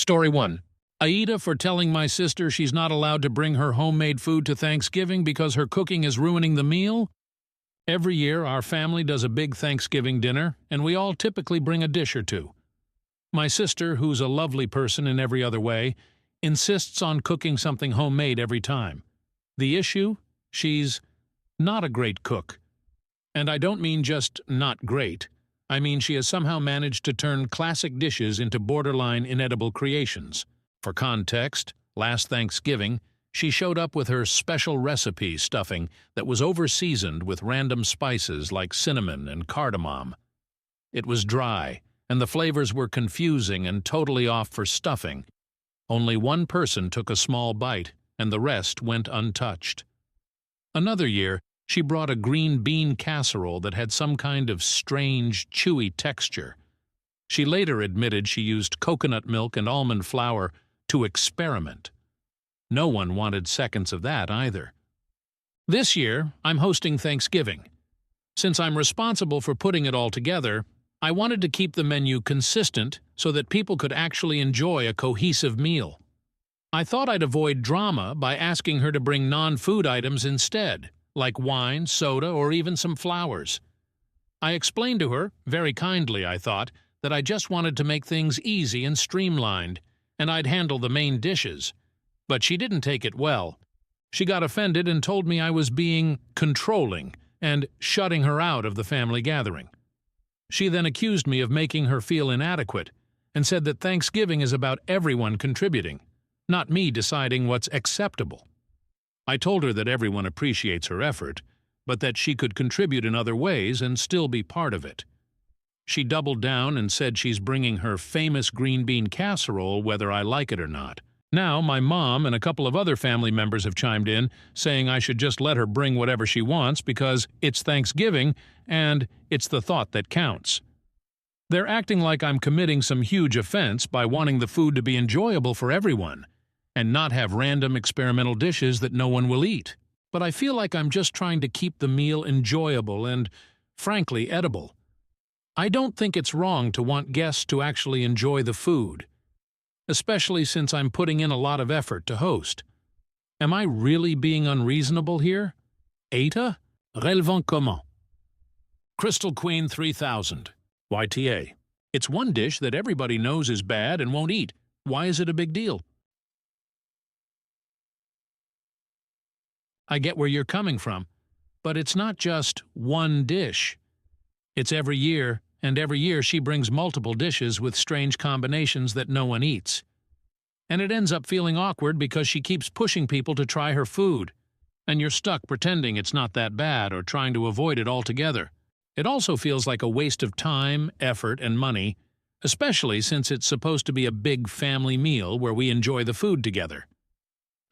Story 1. AITAH for telling my sister she's not allowed to bring her homemade food to Thanksgiving because her cooking is ruining the meal? Every year, our family does a big Thanksgiving dinner, and we all typically bring a dish or two. My sister, who's a lovely person in every other way, insists on cooking something homemade every time. The issue? She's not a great cook. And I don't mean just not great. I mean she has somehow managed to turn classic dishes into borderline inedible creations. For context, last Thanksgiving, she showed up with her special recipe stuffing that was over-seasoned with random spices like cinnamon and cardamom. It was dry, and the flavors were confusing and totally off for stuffing. Only one person took a small bite, and the rest went untouched. Another year, she brought a green bean casserole that had some kind of strange, chewy texture. She later admitted she used coconut milk and almond flour to experiment. No one wanted seconds of that either. This year, I'm hosting Thanksgiving. Since I'm responsible for putting it all together, I wanted to keep the menu consistent so that people could actually enjoy a cohesive meal. I thought I'd avoid drama by asking her to bring non-food items instead, like wine, soda, or even some flowers. I explained to her, very kindly I thought, that I just wanted to make things easy and streamlined, and I'd handle the main dishes. But she didn't take it well. She got offended and told me I was being controlling and shutting her out of the family gathering. She then accused me of making her feel inadequate and said that Thanksgiving is about everyone contributing, not me deciding what's acceptable. I told her that everyone appreciates her effort, but that she could contribute in other ways and still be part of it. She doubled down and said she's bringing her famous green bean casserole whether I like it or not. Now my mom and a couple of other family members have chimed in, saying I should just let her bring whatever she wants because it's Thanksgiving and it's the thought that counts. They're acting like I'm committing some huge offense by wanting the food to be enjoyable for everyone and not have random experimental dishes that no one will eat. But I feel like I'm just trying to keep the meal enjoyable and, frankly, edible. I don't think it's wrong to want guests to actually enjoy the food, especially since I'm putting in a lot of effort to host. Am I really being unreasonable here? AITAH? Relevant comment? Crystal Queen 3000. YTA. It's one dish that everybody knows is bad and won't eat. Why is it a big deal? I get where you're coming from, but it's not just one dish. It's every year, and every year she brings multiple dishes with strange combinations that no one eats. And it ends up feeling awkward because she keeps pushing people to try her food, and you're stuck pretending it's not that bad or trying to avoid it altogether. It also feels like a waste of time, effort, and money, especially since it's supposed to be a big family meal where we enjoy the food together.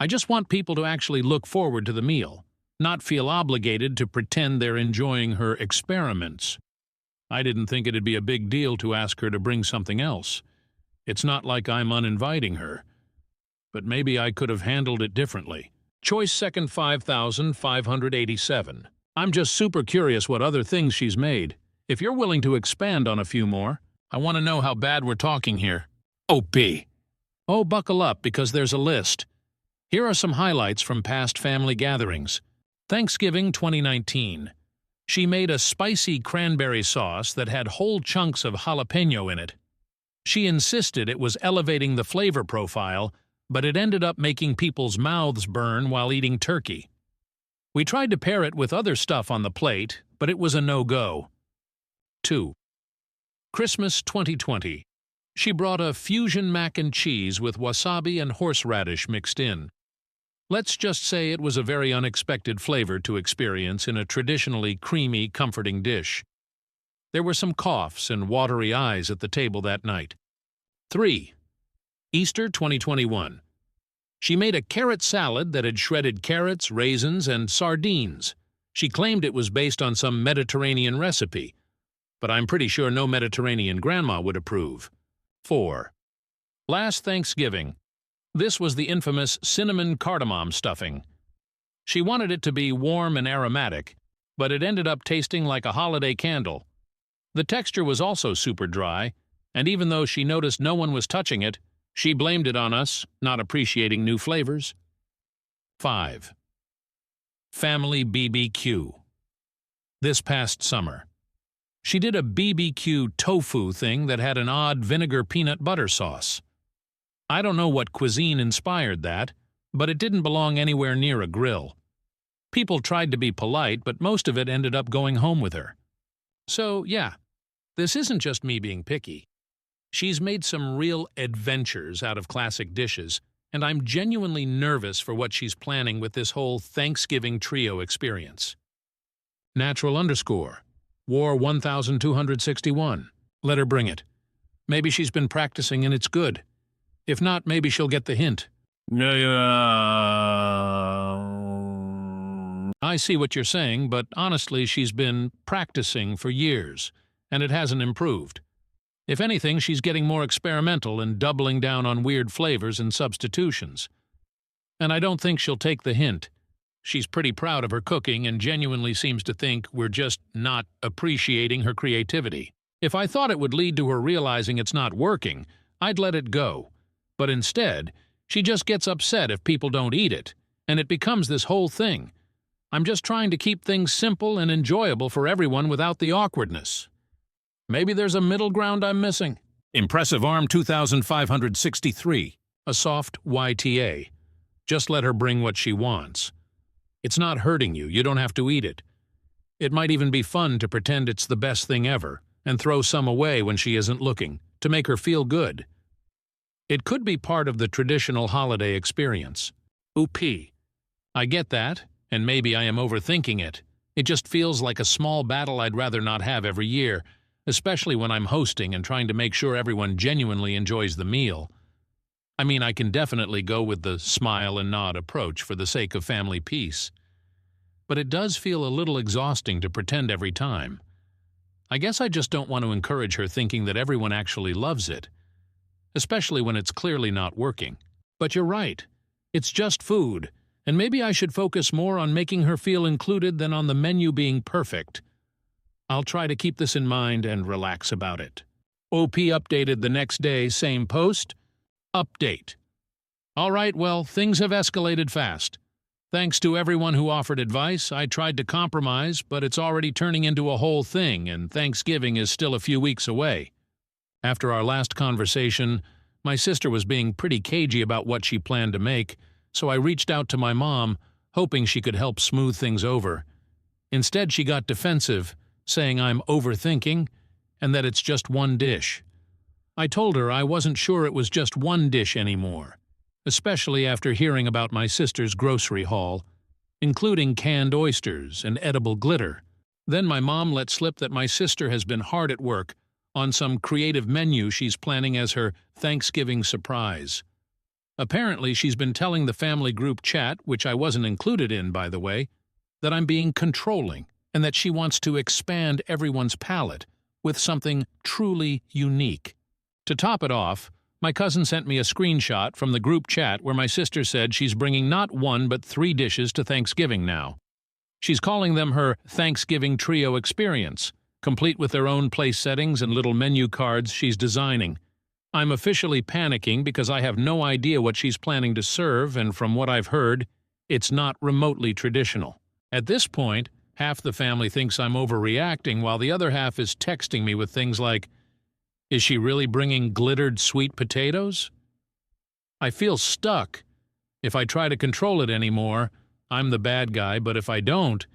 I just want people to actually look forward to the meal, not feel obligated to pretend they're enjoying her experiments. I didn't think it'd be a big deal to ask her to bring something else. It's not like I'm uninviting her. But maybe I could have handled it differently. Choice second 5,587. I'm just super curious what other things she's made. If you're willing to expand on a few more, I want to know how bad we're talking here. OP. Oh, buckle up because there's a list. Here are some highlights from past family gatherings. Thanksgiving 2019. She made a spicy cranberry sauce that had whole chunks of jalapeno in it. She insisted it was elevating the flavor profile, but it ended up making people's mouths burn while eating turkey. We tried to pair it with other stuff on the plate, but it was a no-go. 2. Christmas 2020. She brought a fusion mac and cheese with wasabi and horseradish mixed in. Let's just say it was a very unexpected flavor to experience in a traditionally creamy, comforting dish. There were some coughs and watery eyes at the table that night. 3. Easter 2021. She made a carrot salad that had shredded carrots, raisins, and sardines. She claimed it was based on some Mediterranean recipe, but I'm pretty sure no Mediterranean grandma would approve. 4. Last Thanksgiving. This was the infamous cinnamon cardamom stuffing. She wanted it to be warm and aromatic, but it ended up tasting like a holiday candle. The texture was also super dry, and even though she noticed no one was touching it, She blamed it on us, not appreciating new flavors. 5. Family BBQ. This past summer, she did a BBQ tofu thing that had an odd vinegar peanut butter sauce. I don't know what cuisine inspired that, but it didn't belong anywhere near a grill. People tried to be polite, but most of it ended up going home with her. So, yeah, this isn't just me being picky. She's made some real adventures out of classic dishes, and I'm genuinely nervous for what she's planning with this whole Thanksgiving trio experience. Natural_, War 1261. Let her bring it. Maybe she's been practicing and it's good. If not, maybe she'll get the hint. I see what you're saying, but honestly, she's been practicing for years, and it hasn't improved. If anything, she's getting more experimental and doubling down on weird flavors and substitutions. And I don't think she'll take the hint. She's pretty proud of her cooking and genuinely seems to think we're just not appreciating her creativity. If I thought it would lead to her realizing it's not working, I'd let it go. But instead, she just gets upset if people don't eat it, and it becomes this whole thing. I'm just trying to keep things simple and enjoyable for everyone without the awkwardness. Maybe there's a middle ground I'm missing. Impressive Arm 2563. A soft YTA. Just let her bring what she wants. It's not hurting you, you don't have to eat it. It might even be fun to pretend it's the best thing ever, and throw some away when she isn't looking, to make her feel good. It could be part of the traditional holiday experience. Oopie. I get that, and maybe I am overthinking it. It just feels like a small battle I'd rather not have every year, especially when I'm hosting and trying to make sure everyone genuinely enjoys the meal. I mean, I can definitely go with the smile and nod approach for the sake of family peace. But it does feel a little exhausting to pretend every time. I guess I just don't want to encourage her thinking that everyone actually loves it, especially when it's clearly not working. But you're right. It's just food, and maybe I should focus more on making her feel included than on the menu being perfect. I'll try to keep this in mind and relax about it. OP updated the next day, same post. Update. All right, well, things have escalated fast. Thanks to everyone who offered advice, I tried to compromise, but it's already turning into a whole thing, and Thanksgiving is still a few weeks away. After our last conversation, my sister was being pretty cagey about what she planned to make, so I reached out to my mom, hoping she could help smooth things over. Instead, she got defensive, saying I'm overthinking and that it's just one dish. I told her I wasn't sure it was just one dish anymore, especially after hearing about my sister's grocery haul, including canned oysters and edible glitter. Then my mom let slip that my sister has been hard at work on some creative menu she's planning as her Thanksgiving surprise. Apparently, she's been telling the family group chat, which I wasn't included in, by the way, that I'm being controlling and that she wants to expand everyone's palate with something truly unique. To top it off, my cousin sent me a screenshot from the group chat where my sister said she's bringing not one but 3 dishes to Thanksgiving now. She's calling them her Thanksgiving Trio Experience, complete with their own place settings and little menu cards she's designing. I'm officially panicking because I have no idea what she's planning to serve, and from what I've heard, it's not remotely traditional. At this point, half the family thinks I'm overreacting while the other half is texting me with things like, "Is she really bringing glittered sweet potatoes?" I feel stuck. If I try to control it anymore, I'm the bad guy, but if I don't,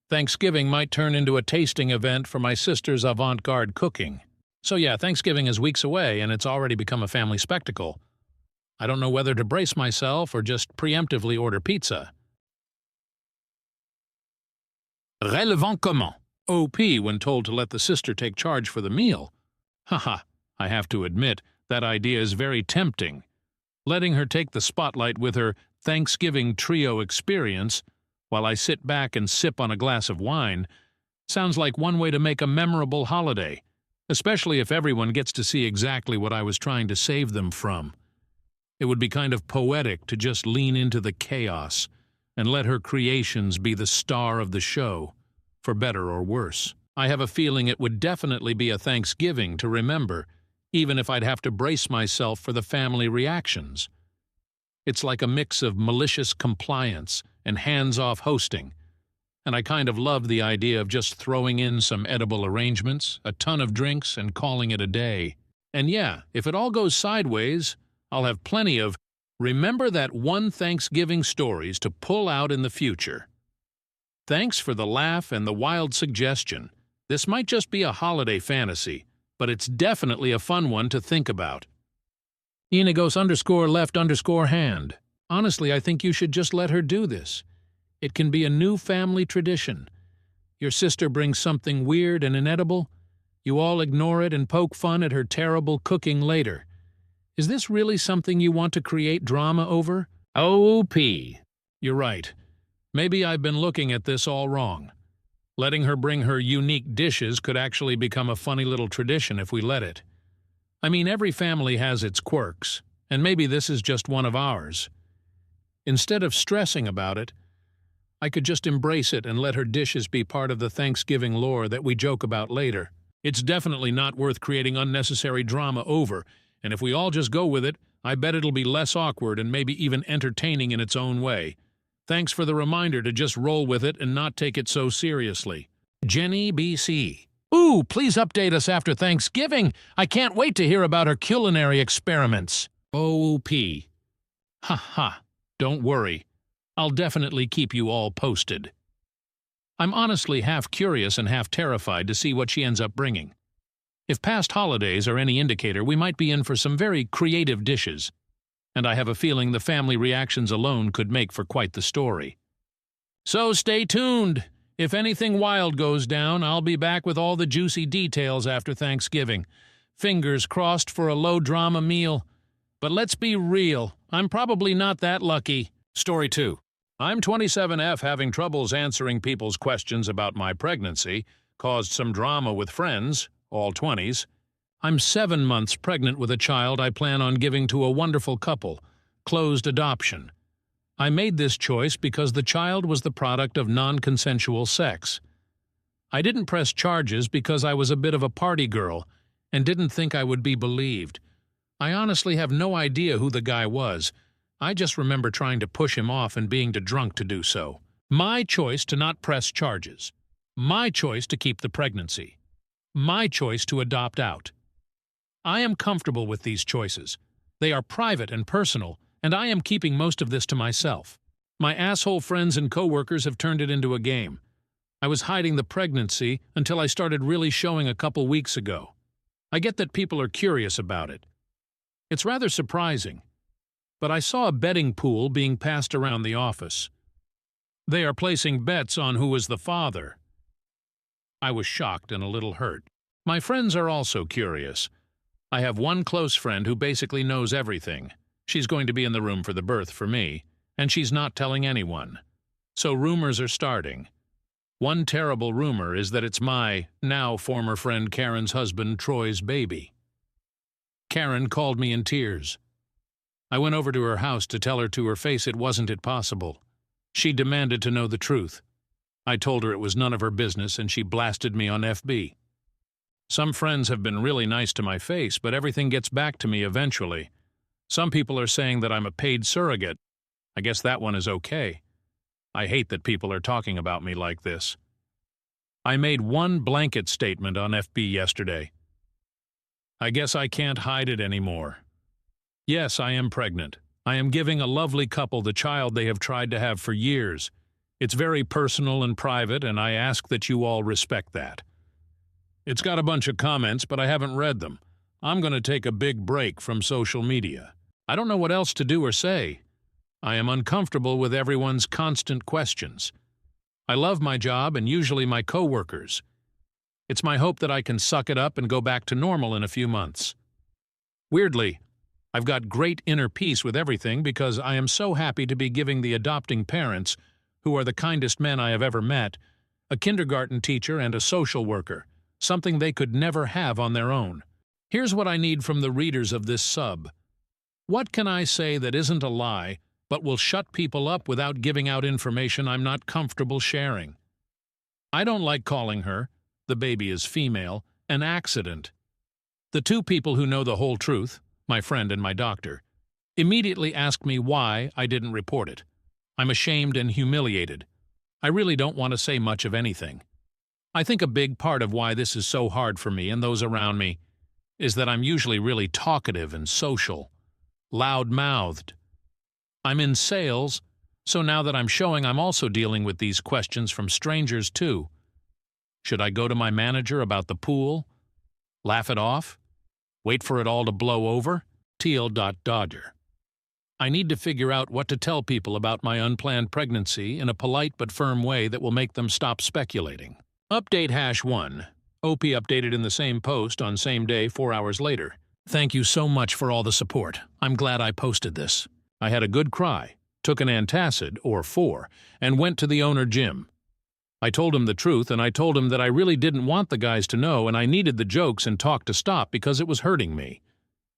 Thanksgiving might turn into a tasting event for my sister's avant-garde cooking. So yeah, Thanksgiving is weeks away, and it's already become a family spectacle. I don't know whether to brace myself or just preemptively order pizza. Relevant comment. OP when told to let the sister take charge for the meal. Haha, I have to admit, that idea is very tempting. Letting her take the spotlight with her Thanksgiving Trio Experience, while I sit back and sip on a glass of wine, sounds like one way to make a memorable holiday, especially if everyone gets to see exactly what I was trying to save them from. It would be kind of poetic to just lean into the chaos and let her creations be the star of the show, for better or worse. I have a feeling it would definitely be a Thanksgiving to remember, even if I'd have to brace myself for the family reactions. It's like a mix of malicious compliance and hands-off hosting, and I kind of love the idea of just throwing in some edible arrangements, a ton of drinks, and calling it a day. And yeah, if it all goes sideways, I'll have plenty of remember that one Thanksgiving stories to pull out in the future. Thanks for the laugh and the wild suggestion. This might just be a holiday fantasy, but it's definitely a fun one to think about. Inagos_left_hand. Honestly, I think you should just let her do this. It can be a new family tradition. Your sister brings something weird and inedible. You all ignore it and poke fun at her terrible cooking later. Is this really something you want to create drama over? OP. You're right. Maybe I've been looking at this all wrong. Letting her bring her unique dishes could actually become a funny little tradition if we let it. I mean, every family has its quirks, and maybe this is just one of ours. Instead of stressing about it, I could just embrace it and let her dishes be part of the Thanksgiving lore that we joke about later. It's definitely not worth creating unnecessary drama over, and if we all just go with it, I bet it'll be less awkward and maybe even entertaining in its own way. Thanks for the reminder to just roll with it and not take it so seriously. Jenny BC. Ooh, please update us after Thanksgiving. I can't wait to hear about her culinary experiments. OP. Ha ha. Don't worry. I'll definitely keep you all posted. I'm honestly half curious and half terrified to see what she ends up bringing. If past holidays are any indicator, we might be in for some very creative dishes. And I have a feeling the family reactions alone could make for quite the story. So stay tuned. If anything wild goes down, I'll be back with all the juicy details after Thanksgiving. Fingers crossed for a low-drama meal. But let's be real, I'm probably not that lucky. Story 2. I'm 27F having troubles answering people's questions about my pregnancy, caused some drama with friends, all 20s. I'm 7 months pregnant with a child I plan on giving to a wonderful couple, closed adoption. I made this choice because the child was the product of non-consensual sex. I didn't press charges because I was a bit of a party girl and didn't think I would be believed. I honestly have no idea who the guy was. I just remember trying to push him off and being too drunk to do so. My choice to not press charges. My choice to keep the pregnancy. My choice to adopt out. I am comfortable with these choices. They are private and personal, and I am keeping most of this to myself. My asshole friends and coworkers have turned it into a game. I was hiding the pregnancy until I started really showing a couple weeks ago. I get that people are curious about it. It's rather surprising, but I saw a betting pool being passed around the office. They are placing bets on who is the father. I was shocked and a little hurt. My friends are also curious. I have one close friend who basically knows everything. She's going to be in the room for the birth for me, and she's not telling anyone. So rumors are starting. One terrible rumor is that it's my, now former friend Karen's husband Troy's baby. Karen called me in tears. I went over to her house to tell her to her face it wasn't possible. She demanded to know the truth. I told her it was none of her business and she blasted me on FB. Some friends have been really nice to my face, but everything gets back to me eventually. Some people are saying that I'm a paid surrogate. I guess that one is okay. I hate that people are talking about me like this. I made one blanket statement on FB yesterday. I guess I can't hide it anymore. Yes, I am pregnant. I am giving a lovely couple the child they have tried to have for years. It's very personal and private, and I ask that you all respect that. It's got a bunch of comments, but I haven't read them. I'm going to take a big break from social media. I don't know what else to do or say. I am uncomfortable with everyone's constant questions. I love my job and usually my coworkers. It's my hope that I can suck it up and go back to normal in a few months. Weirdly, I've got great inner peace with everything because I am so happy to be giving the adopting parents, who are the kindest men I have ever met, a kindergarten teacher and a social worker, something they could never have on their own. Here's what I need from the readers of this sub. What can I say that isn't a lie, but will shut people up without giving out information I'm not comfortable sharing? I don't like calling her, the baby is female, an accident. The two people who know the whole truth, my friend and my doctor, immediately asked me why I didn't report it. I'm ashamed and humiliated. I really don't want to say much of anything. I think a big part of why this is so hard for me and those around me is that I'm usually really talkative and social, loud-mouthed. I'm in sales, so now that I'm showing, I'm also dealing with these questions from strangers too. Should I go to my manager about the pool? Laugh it off? Wait for it all to blow over? Teal.Dodger. I need to figure out what to tell people about my unplanned pregnancy in a polite but firm way that will make them stop speculating. Update #1. OP updated in the same post on same day 4 hours later. Thank you so much for all the support. I'm glad I posted this. I had a good cry, took an antacid, or 4, and went to the owner Jim. I told him the truth, and I told him that I really didn't want the guys to know and I needed the jokes and talk to stop because it was hurting me.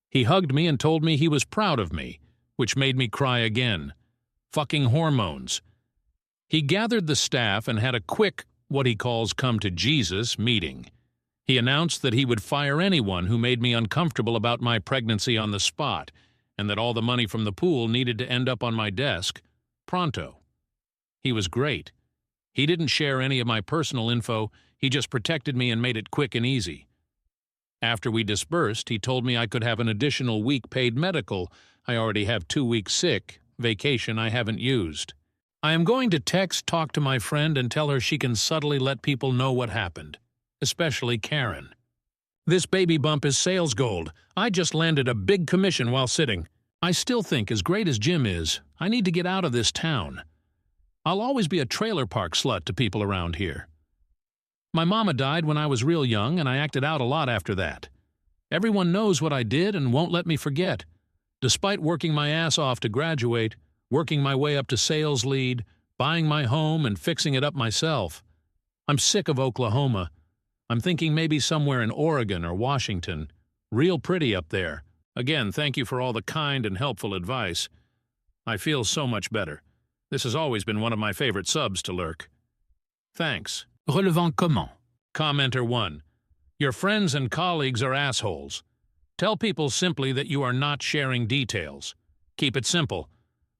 He hugged me and told me he was proud of me, which made me cry again. Fucking hormones. He gathered the staff and had a quick, what he calls come to Jesus, meeting. He announced that he would fire anyone who made me uncomfortable about my pregnancy on the spot, and that all the money from the pool needed to end up on my desk, pronto. He was great. He didn't share any of my personal info, he just protected me and made it quick and easy. After we dispersed, he told me I could have an additional week paid medical. I already have 2 weeks sick, vacation I haven't used. I am going to talk to my friend and tell her she can subtly let people know what happened, especially Karen. This baby bump is sales gold. I just landed a big commission while sitting. I still think, as great as Jim is, I need to get out of this town. I'll always be a trailer park slut to people around here. My mama died when I was real young, and I acted out a lot after that. Everyone knows what I did and won't let me forget. Despite working my ass off to graduate, working my way up to sales lead, buying my home and fixing it up myself. I'm sick of Oklahoma. I'm thinking maybe somewhere in Oregon or Washington. Real pretty up there. Again, thank you for all the kind and helpful advice. I feel so much better. This has always been one of my favorite subs to lurk. Thanks. Relevant comment. Commenter 1. Your friends and colleagues are assholes. Tell people simply that you are not sharing details. Keep it simple.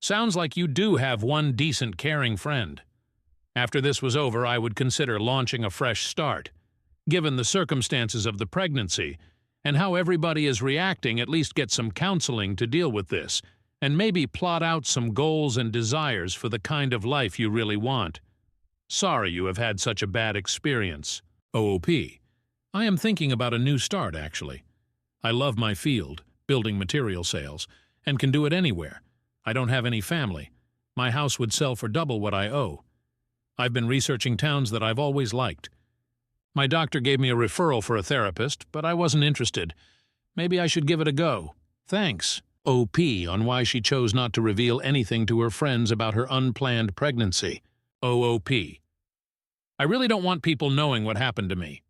Sounds like you do have one decent, caring friend. After this was over, I would consider launching a fresh start. Given the circumstances of the pregnancy, and how everybody is reacting, at least get some counseling to deal with this, and maybe plot out some goals and desires for the kind of life you really want. Sorry you have had such a bad experience. OOP. I am thinking about a new start, actually. I love my field, building material sales, and can do it anywhere. I don't have any family. My house would sell for double what I owe. I've been researching towns that I've always liked. My doctor gave me a referral for a therapist, but I wasn't interested. Maybe I should give it a go. Thanks. OP on why she chose not to reveal anything to her friends about her unplanned pregnancy. OOP. I really don't want people knowing what happened to me.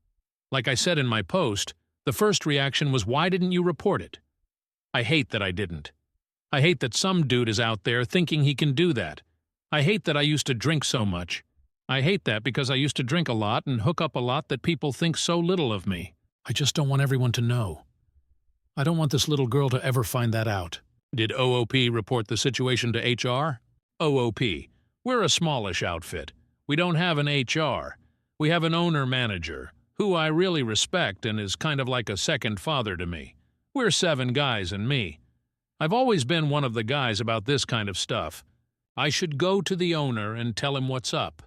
Like I said in my post, the first reaction was, why didn't you report it? I hate that I didn't. I hate that some dude is out there thinking he can do that. I hate that I used to drink so much. I hate that because I used to drink a lot and hook up a lot that people think so little of me. I just don't want everyone to know. I don't want this little girl to ever find that out. Did OOP report the situation to HR? OOP. We're a smallish outfit. We don't have an HR. We have an owner-manager, who I really respect and is kind of like a second father to me. We're 7 guys and me. I've always been one of the guys about this kind of stuff. I should go to the owner and tell him what's up.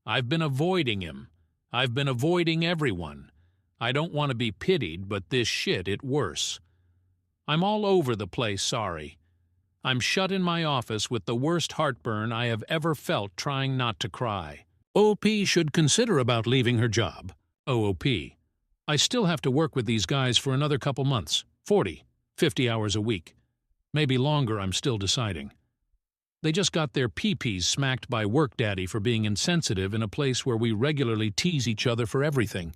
I've been avoiding him. I've been avoiding everyone. I don't want to be pitied, but this shit, it worse. I'm all over the place, sorry. I'm shut in my office with the worst heartburn I have ever felt trying not to cry. OP should consider about leaving her job. OOP. I still have to work with these guys for another couple months. 40, 50 hours a week. Maybe longer, I'm still deciding. They just got their pee-pees smacked by work daddy for being insensitive in a place where we regularly tease each other for everything.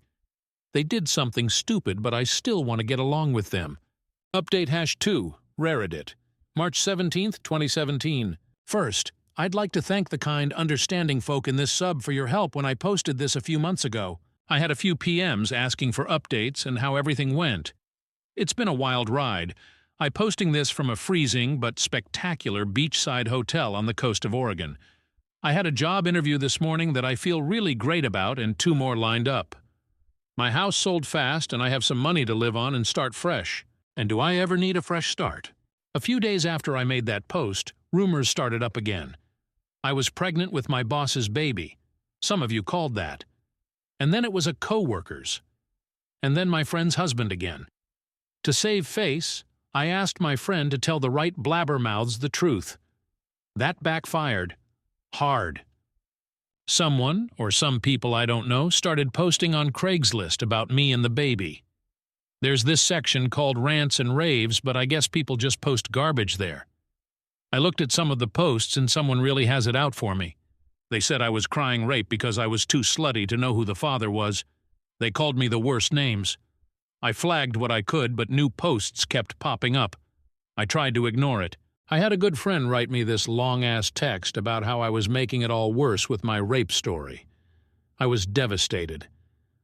They did something stupid, but I still want to get along with them. Update #2, Raredit. March 17th, 2017. First, I'd like to thank the kind, understanding folk in this sub for your help when I posted this a few months ago. I had a few PMs asking for updates and how everything went. It's been a wild ride. I'm posting this from a freezing but spectacular beachside hotel on the coast of Oregon. I had a job interview this morning that I feel really great about and 2 more lined up. My house sold fast and I have some money to live on and start fresh. And do I ever need a fresh start? A few days after I made that post, rumors started up again. I was pregnant with my boss's baby. Some of you called that. And then it was a co-worker's. And then my friend's husband again. To save face, I asked my friend to tell the right blabbermouths the truth. That backfired. Hard. Someone, or some people I don't know, started posting on Craigslist about me and the baby. There's this section called Rants and Raves, but I guess people just post garbage there. I looked at some of the posts and someone really has it out for me. They said I was crying rape because I was too slutty to know who the father was. They called me the worst names. I flagged what I could, but new posts kept popping up. I tried to ignore it. I had a good friend write me this long-ass text about how I was making it all worse with my rape story. I was devastated.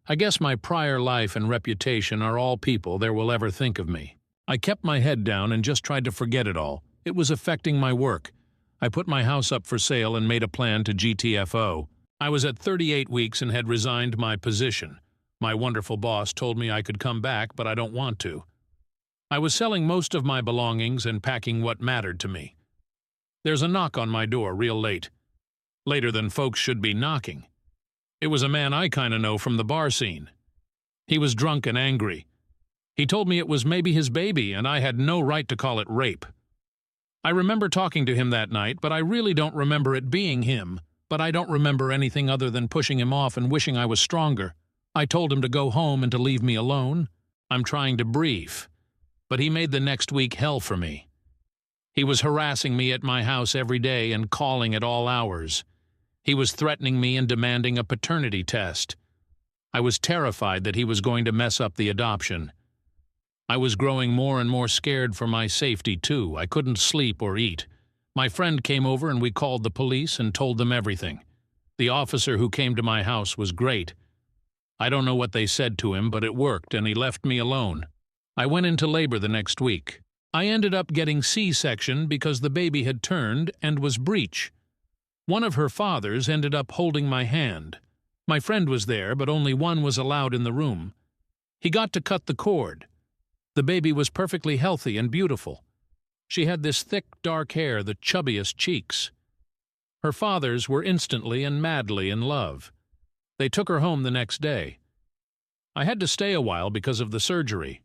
I guess my prior life and reputation are all people there will ever think of me. I kept my head down and just tried to forget it all. It was affecting my work. I put my house up for sale and made a plan to GTFO. I was at 38 weeks and had resigned my position. My wonderful boss told me I could come back, but I don't want to. I was selling most of my belongings and packing what mattered to me. There's a knock on my door real late. Later than folks should be knocking. It was a man I kinda know from the bar scene. He was drunk and angry. He told me it was maybe his baby and I had no right to call it rape. I remember talking to him that night, but I really don't remember it being him. But I don't remember anything other than pushing him off and wishing I was stronger. I told him to go home and to leave me alone. I'm trying to brief. But he made the next week hell for me. He was harassing me at my house every day and calling at all hours. He was threatening me and demanding a paternity test. I was terrified that he was going to mess up the adoption. I was growing more and more scared for my safety, too. I couldn't sleep or eat. My friend came over and we called the police and told them everything. The officer who came to my house was great. I don't know what they said to him, but it worked and he left me alone. I went into labor the next week. I ended up getting C-section because the baby had turned and was breech. One of her fathers ended up holding my hand. My friend was there, but only one was allowed in the room. He got to cut the cord. The baby was perfectly healthy and beautiful. She had this thick, dark hair, the chubbiest cheeks. Her fathers were instantly and madly in love. They took her home the next day. I had to stay a while because of the surgery.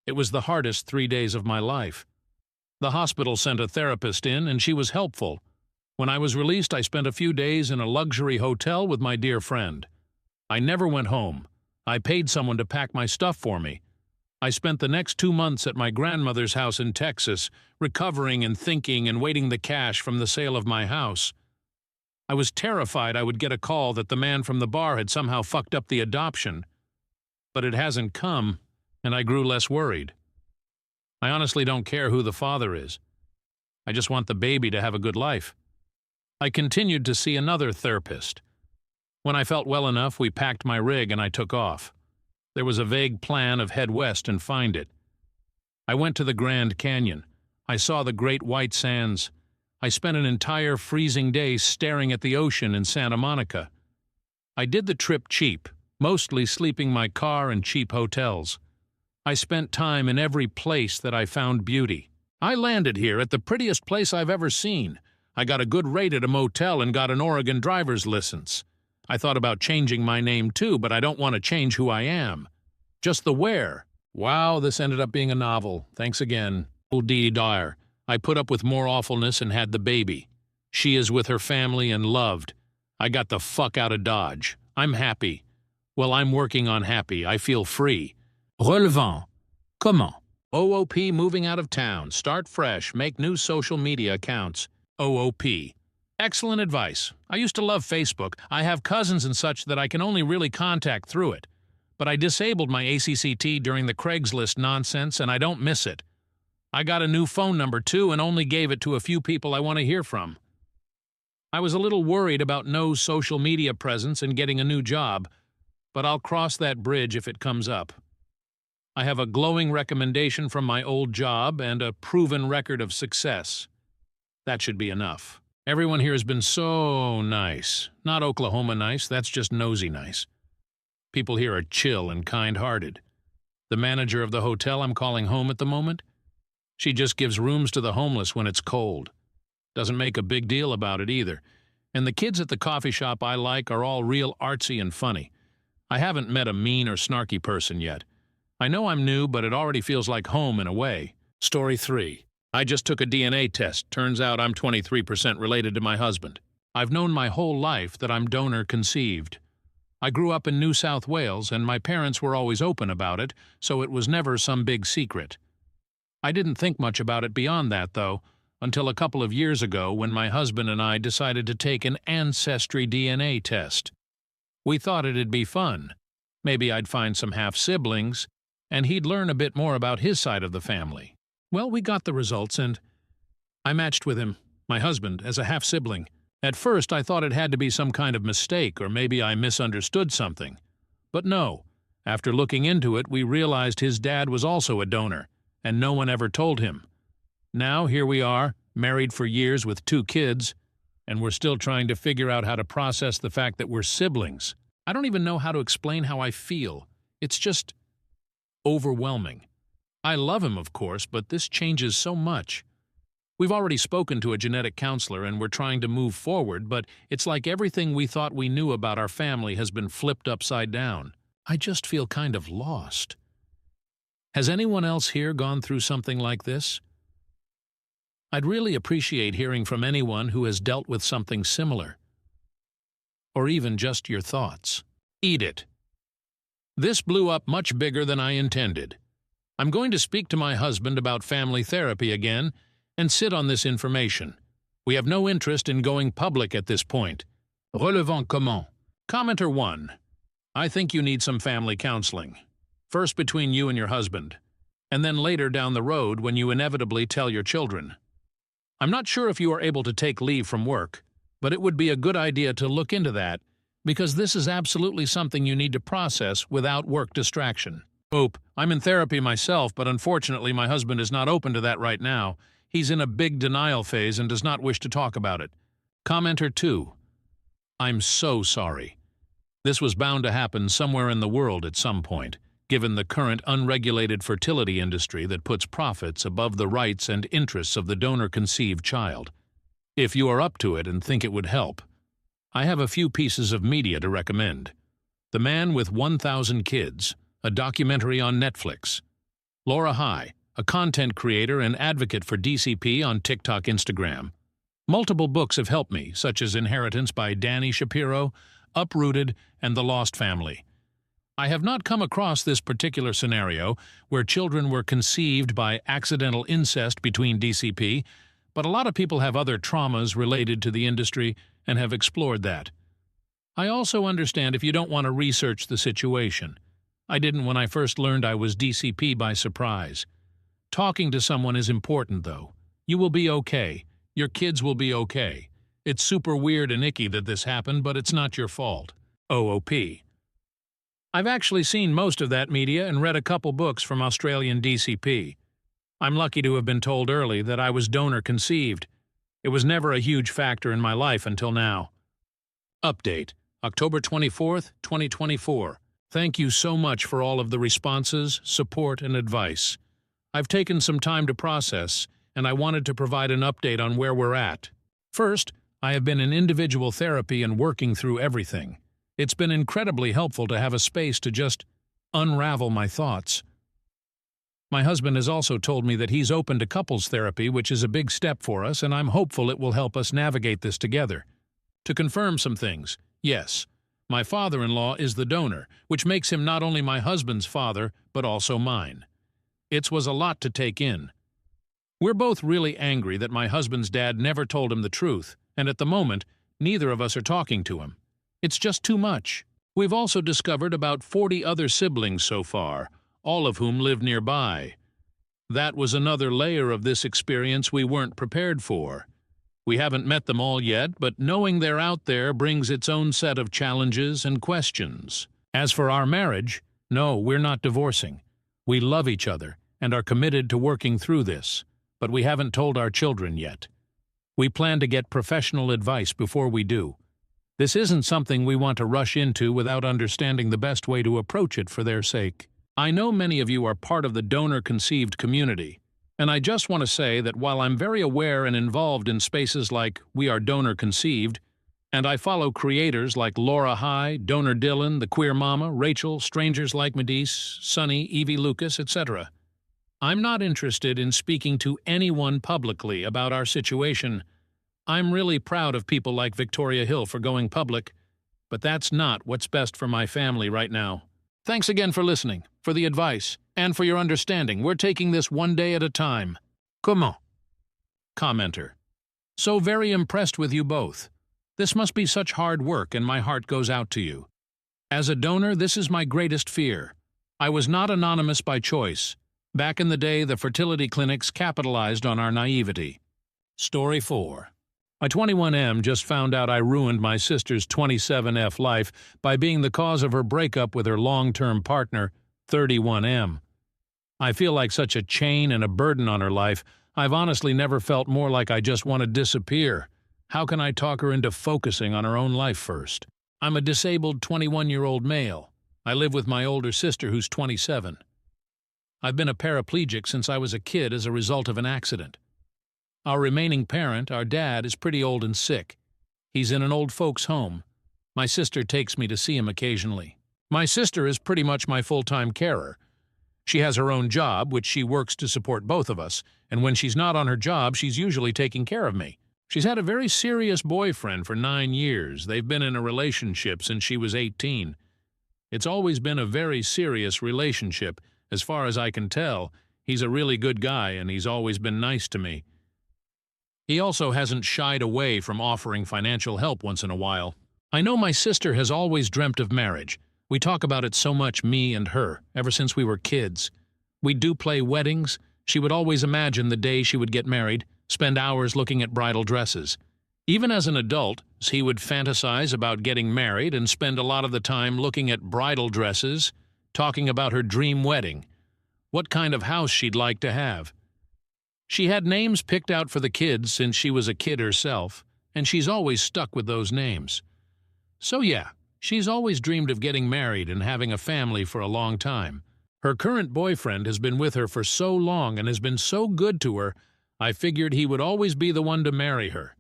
It was the hardest 3 days of my life. The hospital sent a therapist in, and she was helpful. When I was released, I spent a few days in a luxury hotel with my dear friend. I never went home. I paid someone to pack my stuff for me. I spent the next 2 months at my grandmother's house in Texas, recovering and thinking and waiting the cash from the sale of my house. I was terrified I would get a call that the man from the bar had somehow fucked up the adoption. But it hasn't come, and I grew less worried. I honestly don't care who the father is. I just want the baby to have a good life. I continued to see another therapist. When I felt well enough, we packed my rig and I took off. There was a vague plan of head west and find it. I went to the Grand Canyon. I saw the great white sands. I spent an entire freezing day staring at the ocean in Santa Monica. I did the trip cheap, mostly sleeping my car in cheap hotels. I spent time in every place that I found beauty. I landed here at the prettiest place I've ever seen. I got a good rate at a motel and got an Oregon driver's license. I thought about changing my name too, but I don't want to change who I am. Just the where. Wow, this ended up being a novel. Thanks again. Old Dee Dyer. I put up with more awfulness and had the baby. She is with her family and loved. I got the fuck out of Dodge. I'm happy. Well, I'm working on happy. I feel free. Relevant. Comment? OOP moving out of town. Start fresh. Make new social media accounts. OOP. Excellent advice. I used to love Facebook. I have cousins and such that I can only really contact through it. But I disabled my ACCT during the Craigslist nonsense and I don't miss it. I got a new phone number too and only gave it to a few people I want to hear from. I was a little worried about no social media presence and getting a new job, but I'll cross that bridge if it comes up. I have a glowing recommendation from my old job and a proven record of success. That should be enough. Everyone here has been so nice. Not Oklahoma nice, that's just nosy nice. People here are chill and kind-hearted. The manager of the hotel I'm calling home at the moment, she just gives rooms to the homeless when it's cold. Doesn't make a big deal about it either. And the kids at the coffee shop I like are all real artsy and funny. I haven't met a mean or snarky person yet. I know I'm new, but it already feels like home in a way. Story 3. I just took a DNA test. Turns out I'm 23% related to my husband. I've known my whole life that I'm donor conceived. I grew up in New South Wales, and my parents were always open about it, so it was never some big secret. I didn't think much about it beyond that, though, until a couple of years ago when my husband and I decided to take an ancestry DNA test. We thought it'd be fun. Maybe I'd find some half-siblings, and he'd learn a bit more about his side of the family. Well, we got the results, and I matched with him, my husband, as a half-sibling. At first, I thought it had to be some kind of mistake, or maybe I misunderstood something. But no, after looking into it, we realized his dad was also a donor, and no one ever told him. Now, here we are, married for years with 2 kids, and we're still trying to figure out how to process the fact that we're siblings. I don't even know how to explain how I feel. It's just overwhelming. I love him, of course, but this changes so much. We've already spoken to a genetic counselor and we're trying to move forward, but it's like everything we thought we knew about our family has been flipped upside down. I just feel kind of lost. Has anyone else here gone through something like this? I'd really appreciate hearing from anyone who has dealt with something similar. Or even just your thoughts. Eat it. This blew up much bigger than I intended. I'm going to speak to my husband about family therapy again and sit on this information. We have no interest in going public at this point. Relevant comment. Commenter 1. I think you need some family counseling. First between you and your husband, and then later down the road when you inevitably tell your children. I'm not sure if you are able to take leave from work, but it would be a good idea to look into that, because this is absolutely something you need to process without work distraction. I'm in therapy myself, but unfortunately my husband is not open to that right now. He's in a big denial phase and does not wish to talk about it. Commenter 2. I'm so sorry. This was bound to happen somewhere in the world at some point, given the current unregulated fertility industry that puts profits above the rights and interests of the donor-conceived child. If you are up to it and think it would help, I have a few pieces of media to recommend. The Man with 1,000 Kids, a documentary on Netflix. Laura High, a content creator and advocate for DCP on TikTok, Instagram. Multiple books have helped me, such as Inheritance by Dani Shapiro, Uprooted, and The Lost Family. I have not come across this particular scenario where children were conceived by accidental incest between DCP, but a lot of people have other traumas related to the industry and have explored that. I also understand if you don't want to research the situation. I didn't when I first learned I was DCP by surprise. Talking to someone is important, though. You will be okay. Your kids will be okay. It's super weird and icky that this happened, but it's not your fault. OOP. I've actually seen most of that media and read a couple books from Australian DCP. I'm lucky to have been told early that I was donor conceived. It was never a huge factor in my life until now. Update. October 24th, 2024. Thank you so much for all of the responses, support, and advice. I've taken some time to process, and I wanted to provide an update on where we're at. First, I have been in individual therapy and working through everything. It's been incredibly helpful to have a space to just unravel my thoughts. My husband has also told me that he's open to couples therapy, which is a big step for us, and I'm hopeful it will help us navigate this together. To confirm some things, yes, my father-in-law is the donor, which makes him not only my husband's father, but also mine. It was a lot to take in. We're both really angry that my husband's dad never told him the truth, and at the moment, neither of us are talking to him. It's just too much. We've also discovered about 40 other siblings so far, all of whom live nearby. That was another layer of this experience we weren't prepared for. We haven't met them all yet, but knowing they're out there brings its own set of challenges and questions. As for our marriage, no, we're not divorcing. We love each other and are committed to working through this, but we haven't told our children yet. We plan to get professional advice before we do. This isn't something we want to rush into without understanding the best way to approach it for their sake. I know many of you are part of the donor-conceived community, and I just want to say that while I'm very aware and involved in spaces like We Are Donor-Conceived, and I follow creators like Laura High, Donor Dylan, The Queer Mama, Rachel, Strangers Like Medice, Sunny, Evie Lucas, etc., I'm not interested in speaking to anyone publicly about our situation. I'm really proud of people like Victoria Hill for going public, but that's not what's best for my family right now. Thanks again for listening, for the advice, and for your understanding. We're taking this one day at a time. Comment? Commenter. So very impressed with you both. This must be such hard work, and my heart goes out to you. As a donor, this is my greatest fear. I was not anonymous by choice. Back in the day, the fertility clinics capitalized on our naivety. Story 4. My 21M just found out I ruined my sister's 27F life by being the cause of her breakup with her long-term partner, 31M. I feel like such a chain and a burden on her life. I've honestly never felt more like I just want to disappear. How can I talk her into focusing on her own life first? I'm a disabled 21-year-old male. I live with my older sister who's 27. I've been a paraplegic since I was a kid as a result of an accident. Our remaining parent, our dad, is pretty old and sick. He's in an old folks' home. My sister takes me to see him occasionally. My sister is pretty much my full-time carer. She has her own job, which she works to support both of us, and when she's not on her job, she's usually taking care of me. She's had a very serious boyfriend for 9 years. They've been in a relationship since she was 18. It's always been a very serious relationship. As far as I can tell, he's a really good guy and he's always been nice to me. He also hasn't shied away from offering financial help once in a while. I know my sister has always dreamt of marriage. We talk about it so much, me and her, ever since we were kids. We do play weddings. She would always imagine the day she would get married, spend hours looking at bridal dresses. Even as an adult, he would fantasize about getting married and spend a lot of the time looking at bridal dresses, talking about her dream wedding, what kind of house she'd like to have. She had names picked out for the kids since she was a kid herself, and she's always stuck with those names. So yeah, she's always dreamed of getting married and having a family for a long time. Her current boyfriend has been with her for so long and has been so good to her, I figured he would always be the one to marry her.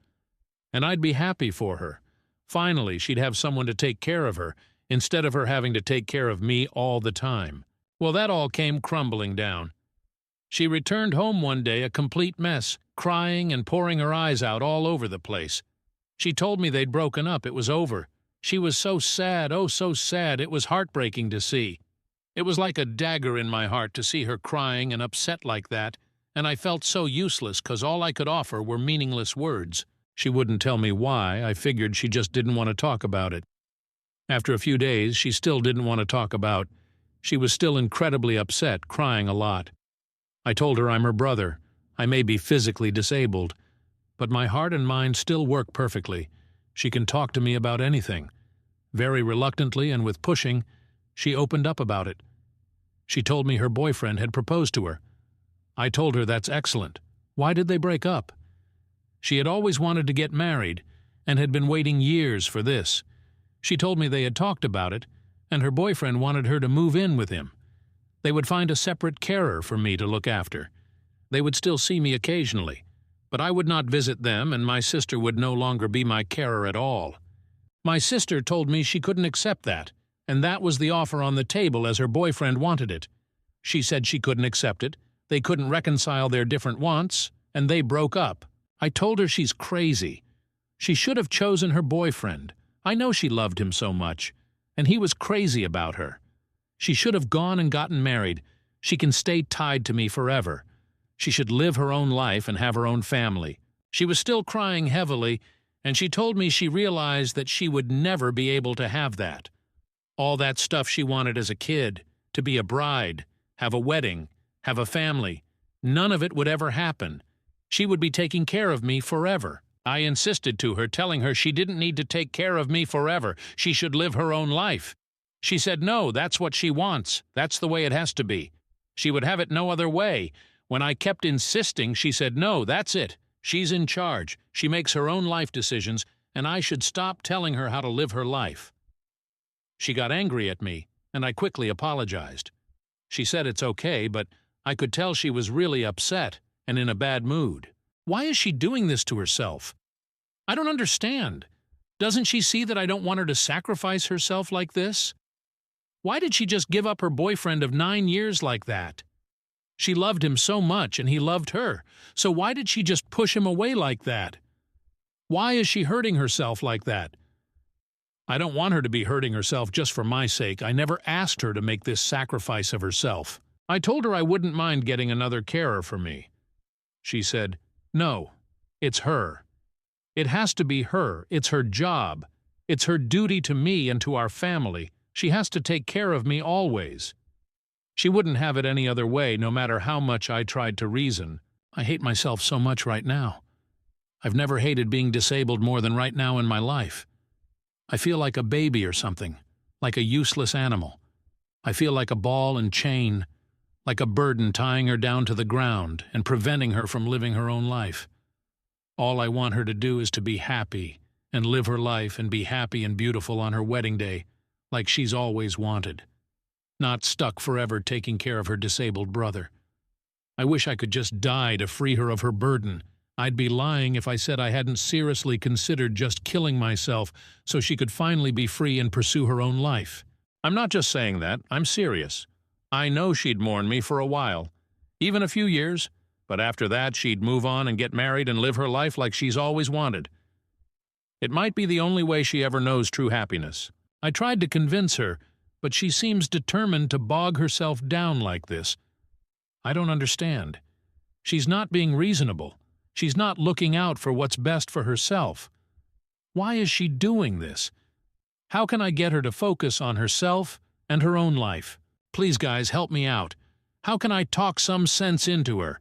And I'd be happy for her. Finally, she'd have someone to take care of her, instead of her having to take care of me all the time. Well, that all came crumbling down. She returned home one day a complete mess, crying and pouring her eyes out all over the place. She told me they'd broken up, it was over. She was so sad, oh so sad, it was heartbreaking to see. It was like a dagger in my heart to see her crying and upset like that, and I felt so useless 'cause all I could offer were meaningless words. She wouldn't tell me why. I figured she just didn't want to talk about it. After a few days, she still didn't want to talk about. She was still incredibly upset, crying a lot. I told her I'm her brother. I may be physically disabled, but my heart and mind still work perfectly. She can talk to me about anything. Very reluctantly and with pushing, she opened up about it. She told me her boyfriend had proposed to her. I told her that's excellent. Why did they break up? She had always wanted to get married and had been waiting years for this. She told me they had talked about it, and her boyfriend wanted her to move in with him. They would find a separate carer for me to look after. They would still see me occasionally, but I would not visit them, and my sister would no longer be my carer at all. My sister told me she couldn't accept that, and that was the offer on the table as her boyfriend wanted it. She said she couldn't accept it, they couldn't reconcile their different wants, and they broke up. I told her she's crazy. She should have chosen her boyfriend. I know she loved him so much, and he was crazy about her. She should have gone and gotten married. She can stay tied to me forever. She should live her own life and have her own family. She was still crying heavily, and she told me she realized that she would never be able to have that. All that stuff she wanted as a kid, to be a bride, have a wedding, have a family, none of it would ever happen. She would be taking care of me forever. I insisted to her, telling her she didn't need to take care of me forever. She should live her own life. She said no, that's what she wants. That's the way it has to be. She would have it no other way. When I kept insisting, she said, "No, that's it. She's in charge. She makes her own life decisions, and I should stop telling her how to live her life." She got angry at me, and I quickly apologized. She said it's okay, but I could tell she was really upset and in a bad mood. Why is she doing this to herself? I don't understand. Doesn't she see that I don't want her to sacrifice herself like this? Why did she just give up her boyfriend of 9 years like that? She loved him so much and he loved her, so why did she just push him away like that? Why is she hurting herself like that? I don't want her to be hurting herself just for my sake. I never asked her to make this sacrifice of herself. I told her I wouldn't mind getting another carer for me. She said, "No, it's her. It has to be her. It's her job. It's her duty to me and to our family. She has to take care of me always." She wouldn't have it any other way, no matter how much I tried to reason. I hate myself so much right now. I've never hated being disabled more than right now in my life. I feel like a baby or something, like a useless animal. I feel like a ball and chain, like a burden tying her down to the ground and preventing her from living her own life. All I want her to do is to be happy and live her life and be happy and beautiful on her wedding day, like she's always wanted. Not stuck forever taking care of her disabled brother. I wish I could just die to free her of her burden. I'd be lying if I said I hadn't seriously considered just killing myself so she could finally be free and pursue her own life. I'm not just saying that, I'm serious. I know she'd mourn me for a while, even a few years, but after that she'd move on and get married and live her life like she's always wanted. It might be the only way she ever knows true happiness. I tried to convince her, but she seems determined to bog herself down like this. I don't understand. She's not being reasonable. She's not looking out for what's best for herself. Why is she doing this? How can I get her to focus on herself and her own life? Please, guys, help me out. How can I talk some sense into her?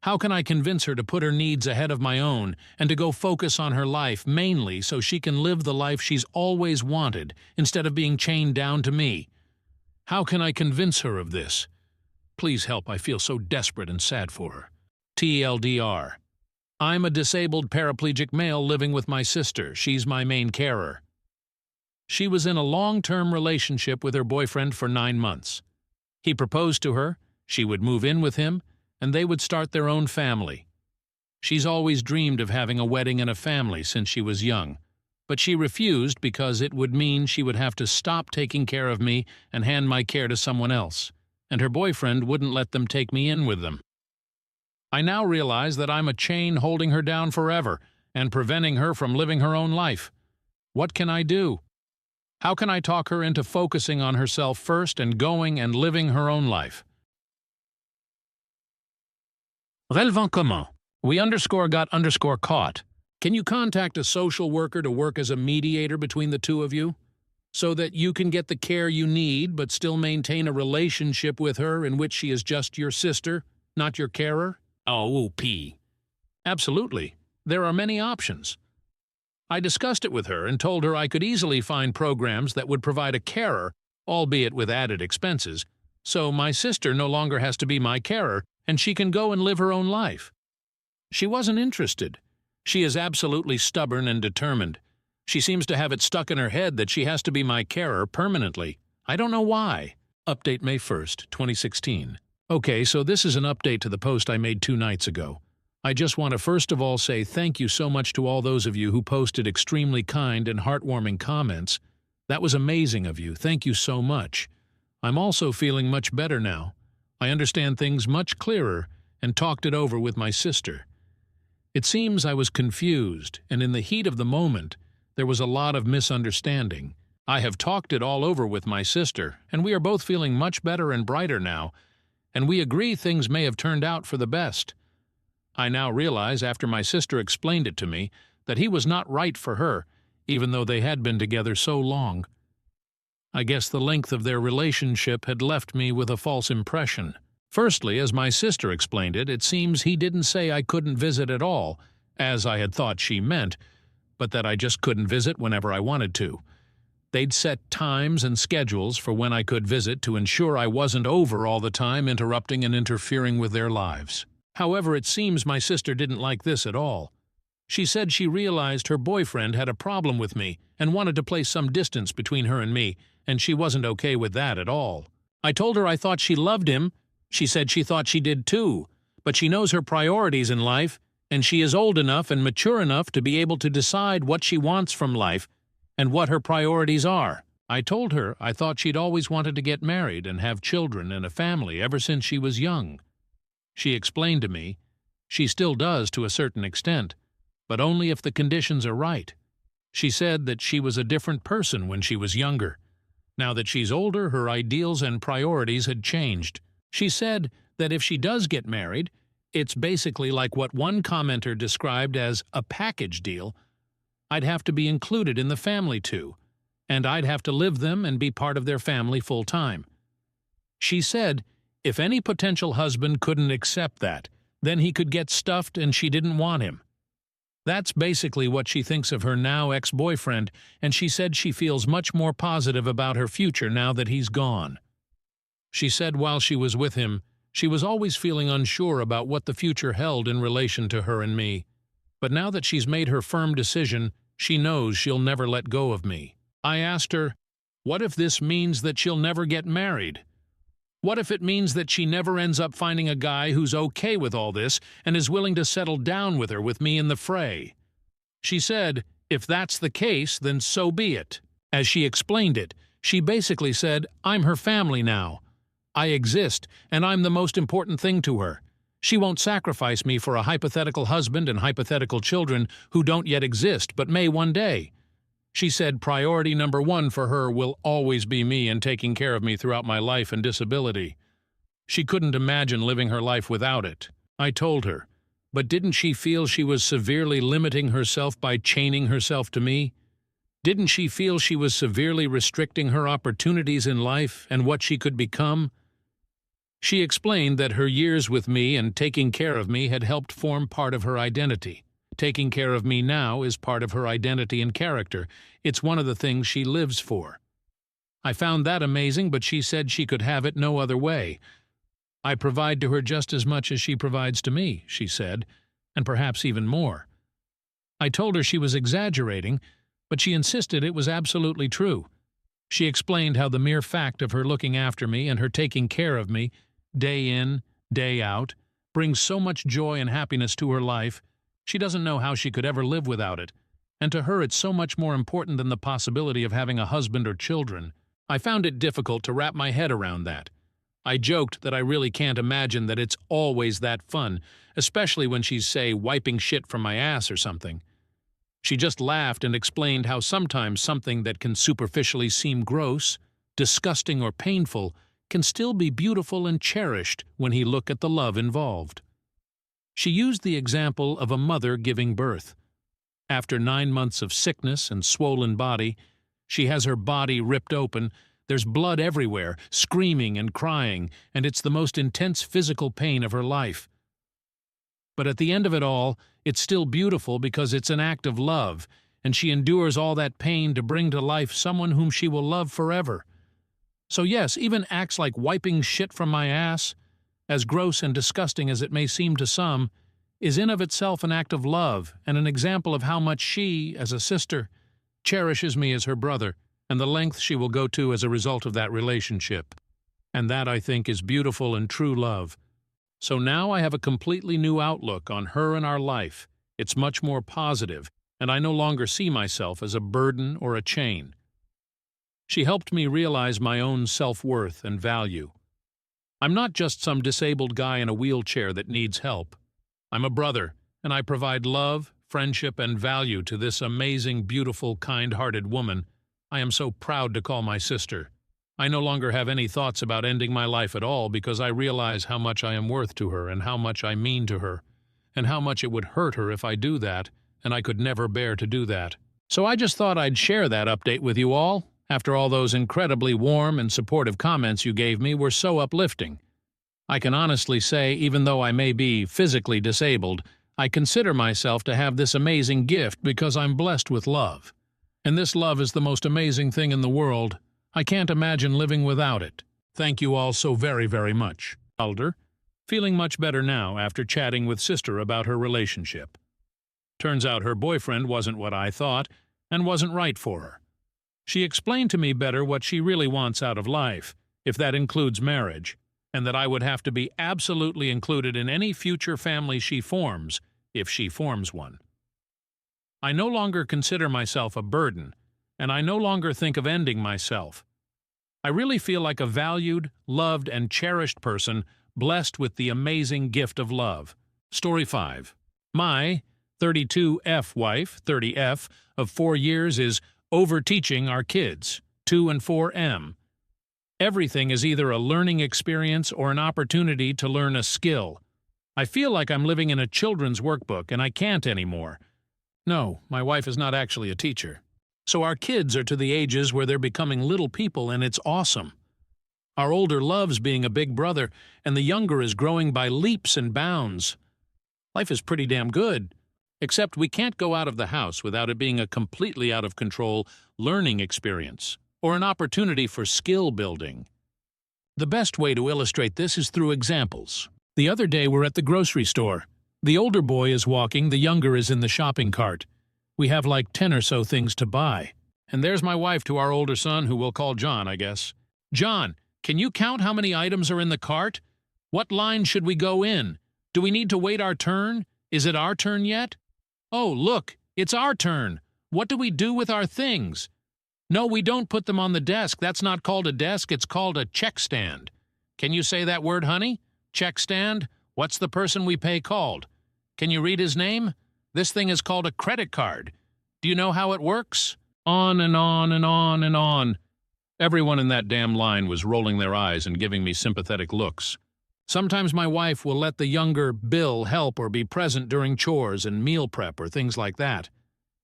How can I convince her to put her needs ahead of my own and to go focus on her life mainly so she can live the life she's always wanted instead of being chained down to me? How can I convince her of this? Please help, I feel so desperate and sad for her. TLDR. I'm a disabled paraplegic male living with my sister. She's my main carer. She was in a long-term relationship with her boyfriend for 9 months. He proposed to her, she would move in with him, and they would start their own family. She's always dreamed of having a wedding and a family since she was young, but she refused because it would mean she would have to stop taking care of me and hand my care to someone else, and her boyfriend wouldn't let them take me in with them. I now realize that I'm a chain holding her down forever and preventing her from living her own life. What can I do? How can I talk her into focusing on herself first and going and living her own life? Relevant comment. We got caught. Can you contact a social worker to work as a mediator between the two of you? So that you can get the care you need but still maintain a relationship with her in which she is just your sister, not your carer? Oh, P. Absolutely. There are many options. I discussed it with her and told her I could easily find programs that would provide a carer, albeit with added expenses, so my sister no longer has to be my carer and she can go and live her own life. She wasn't interested. She is absolutely stubborn and determined. She seems to have it stuck in her head that she has to be my carer permanently. I don't know why. Update May 1st, 2016. Okay, so this is an update to the post I made 2 nights ago. I just want to first of all say thank you so much to all those of you who posted extremely kind and heartwarming comments. That was amazing of you. Thank you so much. I'm also feeling much better now. I understand things much clearer and talked it over with my sister. It seems I was confused, and in the heat of the moment, there was a lot of misunderstanding. I have talked it all over with my sister, and we are both feeling much better and brighter now, and we agree things may have turned out for the best. I now realize, after my sister explained it to me, that he was not right for her, even though they had been together so long. I guess the length of their relationship had left me with a false impression. Firstly, as my sister explained it, it seems he didn't say I couldn't visit at all, as I had thought she meant, but that I just couldn't visit whenever I wanted to. They'd set times and schedules for when I could visit to ensure I wasn't over all the time interrupting and interfering with their lives. However, it seems my sister didn't like this at all. She said she realized her boyfriend had a problem with me and wanted to place some distance between her and me, and she wasn't okay with that at all. I told her I thought she loved him. She said she thought she did too, but she knows her priorities in life, and she is old enough and mature enough to be able to decide what she wants from life and what her priorities are. I told her I thought she'd always wanted to get married and have children and a family ever since she was young. She explained to me she still does to a certain extent, but only if the conditions are right. She said that she was a different person when she was younger. Now that she's older, her ideals and priorities had changed. She said that if she does get married, it's basically like what one commenter described as a package deal. I'd have to be included in the family too, and I'd have to live them and be part of their family full time. She said if any potential husband couldn't accept that, then he could get stuffed and she didn't want him. That's basically what she thinks of her now ex-boyfriend, and she said she feels much more positive about her future now that he's gone. She said while she was with him, she was always feeling unsure about what the future held in relation to her and me. But now that she's made her firm decision, she knows she'll never let go of me. I asked her, what if this means that she'll never get married? What if it means that she never ends up finding a guy who's okay with all this and is willing to settle down with her with me in the fray? She said, if that's the case, then so be it. As she explained it, she basically said, I'm her family now. I exist, and I'm the most important thing to her. She won't sacrifice me for a hypothetical husband and hypothetical children who don't yet exist but may one day. She said priority number one for her will always be me and taking care of me throughout my life and disability. She couldn't imagine living her life without it. I told her, but didn't she feel she was severely limiting herself by chaining herself to me? Didn't she feel she was severely restricting her opportunities in life and what she could become? She explained that her years with me and taking care of me had helped form part of her identity. Taking care of me now is part of her identity and character. It's one of the things she lives for. I found that amazing, but she said she could have it no other way. I provide to her just as much as she provides to me, she said, and perhaps even more. I told her she was exaggerating, but she insisted it was absolutely true. She explained how the mere fact of her looking after me and her taking care of me, day in, day out, brings so much joy and happiness to her life. She doesn't know how she could ever live without it, and to her it's so much more important than the possibility of having a husband or children. I found it difficult to wrap my head around that. I joked that I really can't imagine that it's always that fun, especially when she's, say, wiping shit from my ass or something. She just laughed and explained how sometimes something that can superficially seem gross, disgusting, or painful can still be beautiful and cherished when you look at the love involved. She used the example of a mother giving birth. After 9 months of sickness and swollen body, she has her body ripped open, there's blood everywhere, screaming and crying, and it's the most intense physical pain of her life. But at the end of it all, it's still beautiful because it's an act of love, and she endures all that pain to bring to life someone whom she will love forever. So yes, even acts like wiping shit from my ass, as gross and disgusting as it may seem to some, is in of itself an act of love and an example of how much she, as a sister, cherishes me as her brother, and the length she will go to as a result of that relationship. And that, I think, is beautiful and true love. So now I have a completely new outlook on her and our life. It's much more positive, and I no longer see myself as a burden or a chain. She helped me realize my own self-worth and value. I'm not just some disabled guy in a wheelchair that needs help. I'm a brother, and I provide love, friendship, and value to this amazing, beautiful, kind-hearted woman I am so proud to call my sister. I no longer have any thoughts about ending my life at all because I realize how much I am worth to her and how much I mean to her, and how much it would hurt her if I do that, and I could never bear to do that. So I just thought I'd share that update with you all. After all those incredibly warm and supportive comments you gave me were so uplifting. I can honestly say, even though I may be physically disabled, I consider myself to have this amazing gift because I'm blessed with love. And this love is the most amazing thing in the world. I can't imagine living without it. Thank you all so very, very much. Elder, feeling much better now after chatting with sister about her relationship. Turns out her boyfriend wasn't what I thought and wasn't right for her. She explained to me better what she really wants out of life, if that includes marriage, and that I would have to be absolutely included in any future family she forms, if she forms one. I no longer consider myself a burden, and I no longer think of ending myself. I really feel like a valued, loved, and cherished person blessed with the amazing gift of love. Story 5. My 32F wife, 30F, of 4 years is overteaching our kids, 2 and 4M. Everything is either a learning experience or an opportunity to learn a skill. I feel like I'm living in a children's workbook, and I can't anymore. No, my wife is not actually a teacher. So our kids are to the ages where they're becoming little people, and it's awesome. Our older loves being a big brother, and the younger is growing by leaps and bounds. Life is pretty damn good. Except we can't go out of the house without it being a completely out of control learning experience, or an opportunity for skill building. The best way to illustrate this is through examples. The other day we're at the grocery store. The older boy is walking, the younger is in the shopping cart. We have like 10 or so things to buy. And there's my wife to our older son, who we'll call John, I guess. John, can you count how many items are in the cart? What line should we go in? Do we need to wait our turn? Is it our turn yet? Oh, look, it's our turn. What do we do with our things? No, we don't put them on the desk. That's not called a desk, it's called a check stand. Can you say that word, honey? Check stand? What's the person we pay called? Can you read his name? This thing is called a credit card. Do you know how it works? On and on and on and on. Everyone in that damn line was rolling their eyes and giving me sympathetic looks. Sometimes my wife will let the younger Bill help or be present during chores and meal prep or things like that.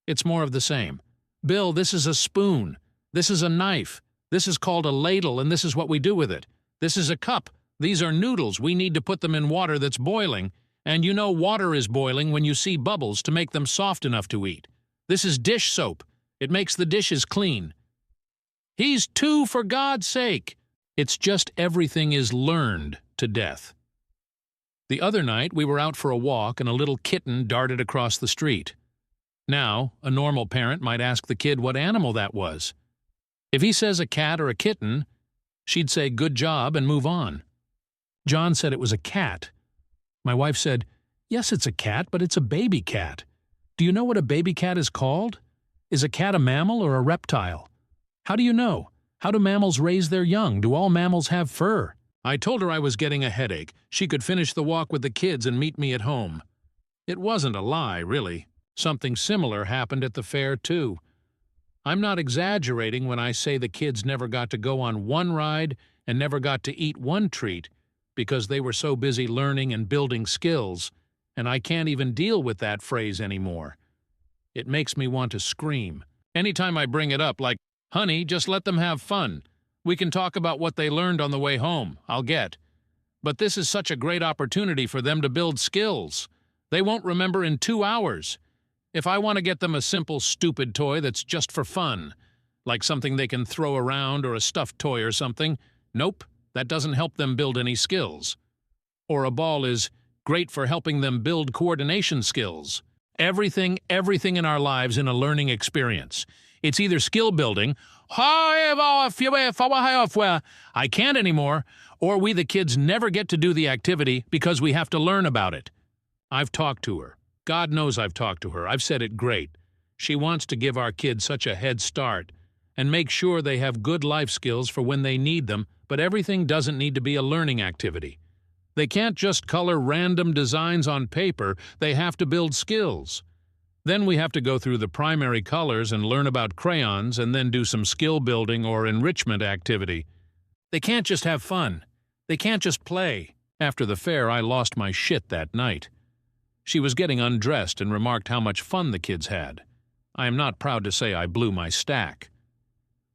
It's more of the same. Bill, this is a spoon. This is a knife. This is called a ladle, and this is what we do with it. This is a cup. These are noodles. We need to put them in water that's boiling. And you know water is boiling when you see bubbles to make them soft enough to eat. This is dish soap. It makes the dishes clean. He's 2, for God's sake. It's just everything is learned to death. The other night we were out for a walk and a little kitten darted across the street. Now, a normal parent might ask the kid what animal that was. If he says a cat or a kitten, she'd say good job and move on. John said it was a cat. My wife said, yes, it's a cat, but it's a baby cat. Do you know what a baby cat is called? Is a cat a mammal or a reptile? How do you know? How do mammals raise their young? Do all mammals have fur? I told her I was getting a headache. She could finish the walk with the kids and meet me at home. It wasn't a lie, really. Something similar happened at the fair, too. I'm not exaggerating when I say the kids never got to go on one ride and never got to eat one treat because they were so busy learning and building skills, and I can't even deal with that phrase anymore. It makes me want to scream. Anytime I bring it up, like, honey, just let them have fun. We can talk about what they learned on the way home, I'll get. But this is such a great opportunity for them to build skills. They won't remember in 2 hours. If I want to get them a simple, stupid toy that's just for fun, like something they can throw around or a stuffed toy or something, nope, that doesn't help them build any skills. Or a ball is great for helping them build coordination skills. Everything in our lives in a learning experience. It's either skill building, I can't anymore, or we the kids never get to do the activity because we have to learn about it. I've talked to her. God knows I've talked to her. I've said it great. She wants to give our kids such a head start and make sure they have good life skills for when they need them, but everything doesn't need to be a learning activity. They can't just color random designs on paper. They have to build skills. Then we have to go through the primary colors and learn about crayons and then do some skill building or enrichment activity. They can't just have fun. They can't just play. After the fair, I lost my shit that night. She was getting undressed and remarked how much fun the kids had. I am not proud to say I blew my stack.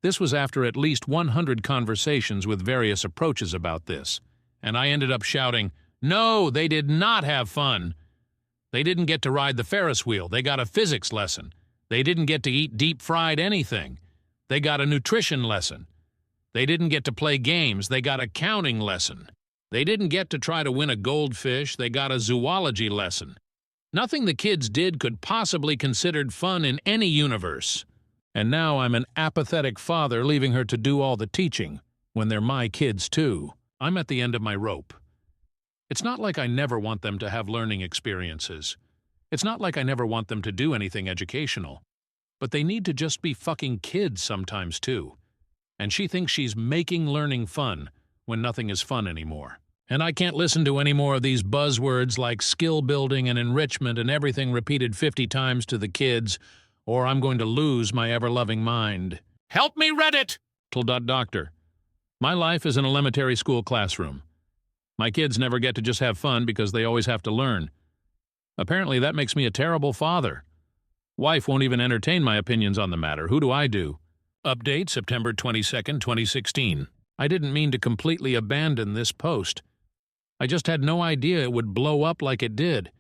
This was after at least 100 conversations with various approaches about this, and I ended up shouting, "No, they did not have fun. They didn't get to ride the Ferris wheel. They got a physics lesson. They didn't get to eat deep-fried anything. They got a nutrition lesson. They didn't get to play games. They got a counting lesson. They didn't get to try to win a goldfish. They got a zoology lesson. Nothing the kids did could possibly considered fun in any universe. And now I'm an apathetic father leaving her to do all the teaching, when they're my kids too. I'm at the end of my rope. It's not like I never want them to have learning experiences. It's not like I never want them to do anything educational. But they need to just be fucking kids sometimes too. And she thinks she's making learning fun when nothing is fun anymore. And I can't listen to any more of these buzzwords like skill building and enrichment and everything repeated 50 times to the kids, or I'm going to lose my ever-loving mind. Help me, Reddit! Doctor. My life is an elementary school classroom. My kids never get to just have fun because they always have to learn. Apparently that makes me a terrible father. Wife won't even entertain my opinions on the matter. Who do I do? Update September 22nd, 2016. I didn't mean to completely abandon this post. I just had no idea it would blow up like it did.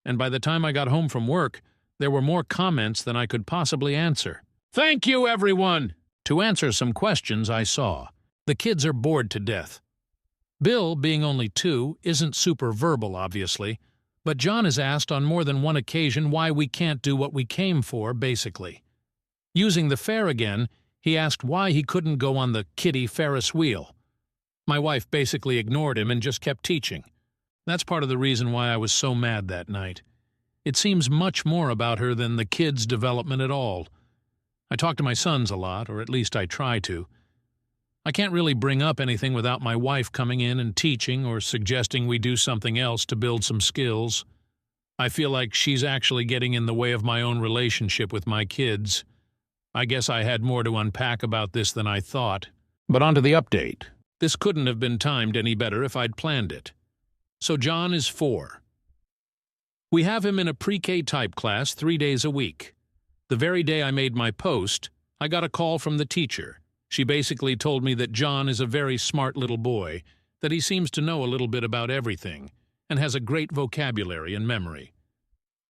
And by the time I got home from work, there were more comments than I could possibly answer. Thank you, everyone! To answer some questions I saw. The kids are bored to death. Bill, being only 2, isn't super verbal, obviously, but John has asked on more than one occasion why we can't do what we came for, basically. Using the fair again, he asked why he couldn't go on the kiddie Ferris wheel. My wife basically ignored him and just kept teaching. That's part of the reason why I was so mad that night. It seems much more about her than the kids' development at all. I talk to my sons a lot, or at least I try to. I can't really bring up anything without my wife coming in and teaching or suggesting we do something else to build some skills. I feel like she's actually getting in the way of my own relationship with my kids. I guess I had more to unpack about this than I thought. But on to the update. This couldn't have been timed any better if I'd planned it. So John is 4. We have him in a pre-K type class 3 days a week. The very day I made my post, I got a call from the teacher. She basically told me that John is a very smart little boy, that he seems to know a little bit about everything, and has a great vocabulary and memory.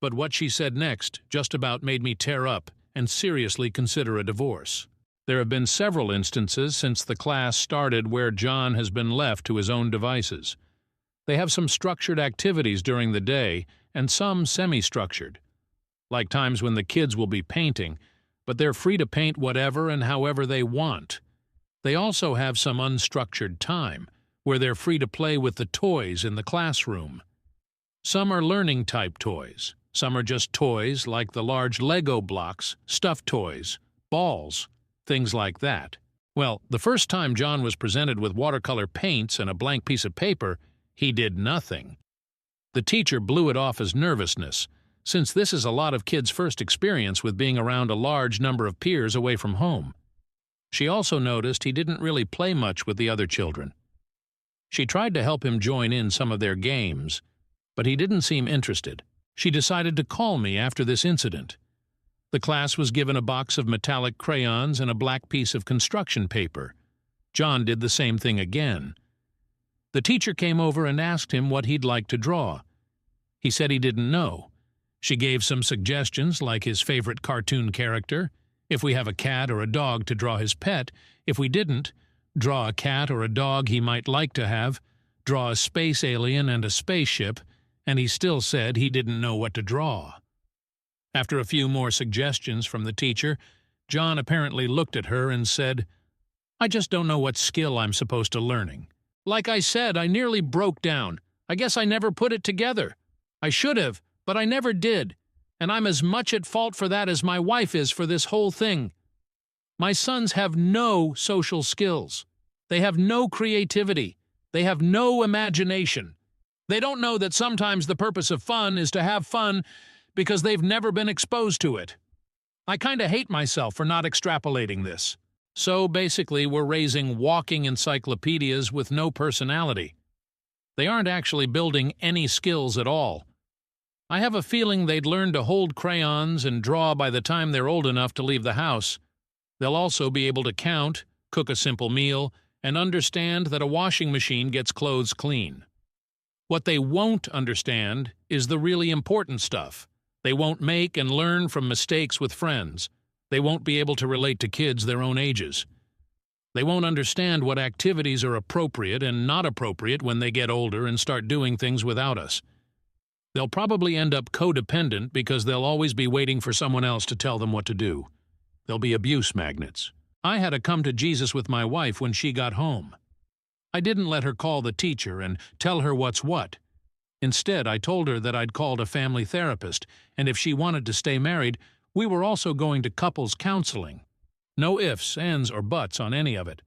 But what she said next just about made me tear up and seriously consider a divorce. There have been several instances since the class started where John has been left to his own devices. They have some structured activities during the day and some semi-structured, like times when the kids will be painting, but they're free to paint whatever and however they want. They also have some unstructured time, where they're free to play with the toys in the classroom. Some are learning-type toys. Some are just toys like the large Lego blocks, stuffed toys, balls, things like that. Well, the first time John was presented with watercolor paints and a blank piece of paper, he did nothing. The teacher blew it off as nervousness, since this is a lot of kids' first experience with being around a large number of peers away from home. She also noticed he didn't really play much with the other children. She tried to help him join in some of their games, but he didn't seem interested. She decided to call me after this incident. The class was given a box of metallic crayons and a black piece of construction paper. John did the same thing again. The teacher came over and asked him what he'd like to draw. He said he didn't know. She gave some suggestions like his favorite cartoon character, if we have a cat or a dog to draw his pet. If we didn't, draw a cat or a dog he might like to have, draw a space alien and a spaceship, and he still said he didn't know what to draw. After a few more suggestions from the teacher, John apparently looked at her and said, "I just don't know what skill I'm supposed to learning. Like I said, I nearly broke down. I guess I never put it together. I should have, but I never did, and I'm as much at fault for that as my wife is for this whole thing. My sons have no social skills. They have no creativity. They have no imagination. They don't know that sometimes the purpose of fun is to have fun because they've never been exposed to it. I kinda hate myself for not extrapolating this. So basically, we're raising walking encyclopedias with no personality. They aren't actually building any skills at all. I have a feeling they'd learn to hold crayons and draw by the time they're old enough to leave the house. They'll also be able to count, cook a simple meal, and understand that a washing machine gets clothes clean. What they won't understand is the really important stuff, They won't make and learn from mistakes with friends. They won't be able to relate to kids their own ages. They won't understand what activities are appropriate and not appropriate when they get older and start doing things without us. They'll probably end up codependent because they'll always be waiting for someone else to tell them what to do. They'll be abuse magnets. I had to come to Jesus with my wife when she got home. I didn't let her call the teacher and tell her what's what. Instead, I told her that I'd called a family therapist, and if she wanted to stay married, we were also going to couples counseling. No ifs, ands, or buts on any of it.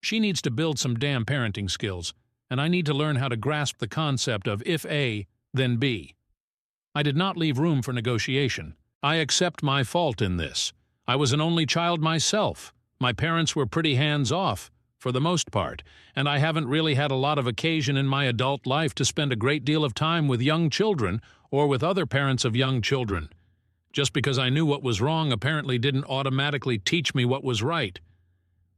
She needs to build some damn parenting skills, and I need to learn how to grasp the concept of if A, then B. I did not leave room for negotiation. I accept my fault in this. I was an only child myself. My parents were pretty hands-off, for the most part, and I haven't really had a lot of occasion in my adult life to spend a great deal of time with young children or with other parents of young children. Just because I knew what was wrong apparently didn't automatically teach me what was right.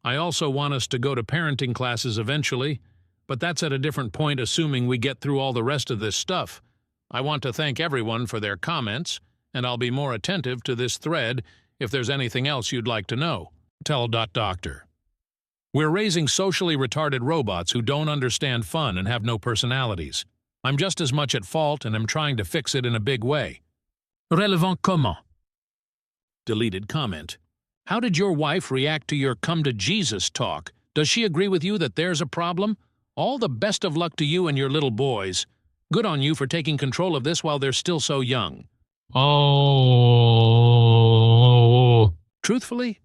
I also want us to go to parenting classes eventually, but that's at a different point assuming we get through all the rest of this stuff. I want to thank everyone for their comments, and I'll be more attentive to this thread if there's anything else you'd like to know. Doctor. We're raising socially retarded robots who don't understand fun and have no personalities. I'm just as much at fault and am trying to fix it in a big way. Relevant comment. Deleted comment. How did your wife react to your come to Jesus talk? Does she agree with you that there's a problem? All the best of luck to you and your little boys. Good on you for taking control of this while they're still so young. Oh. Truthfully,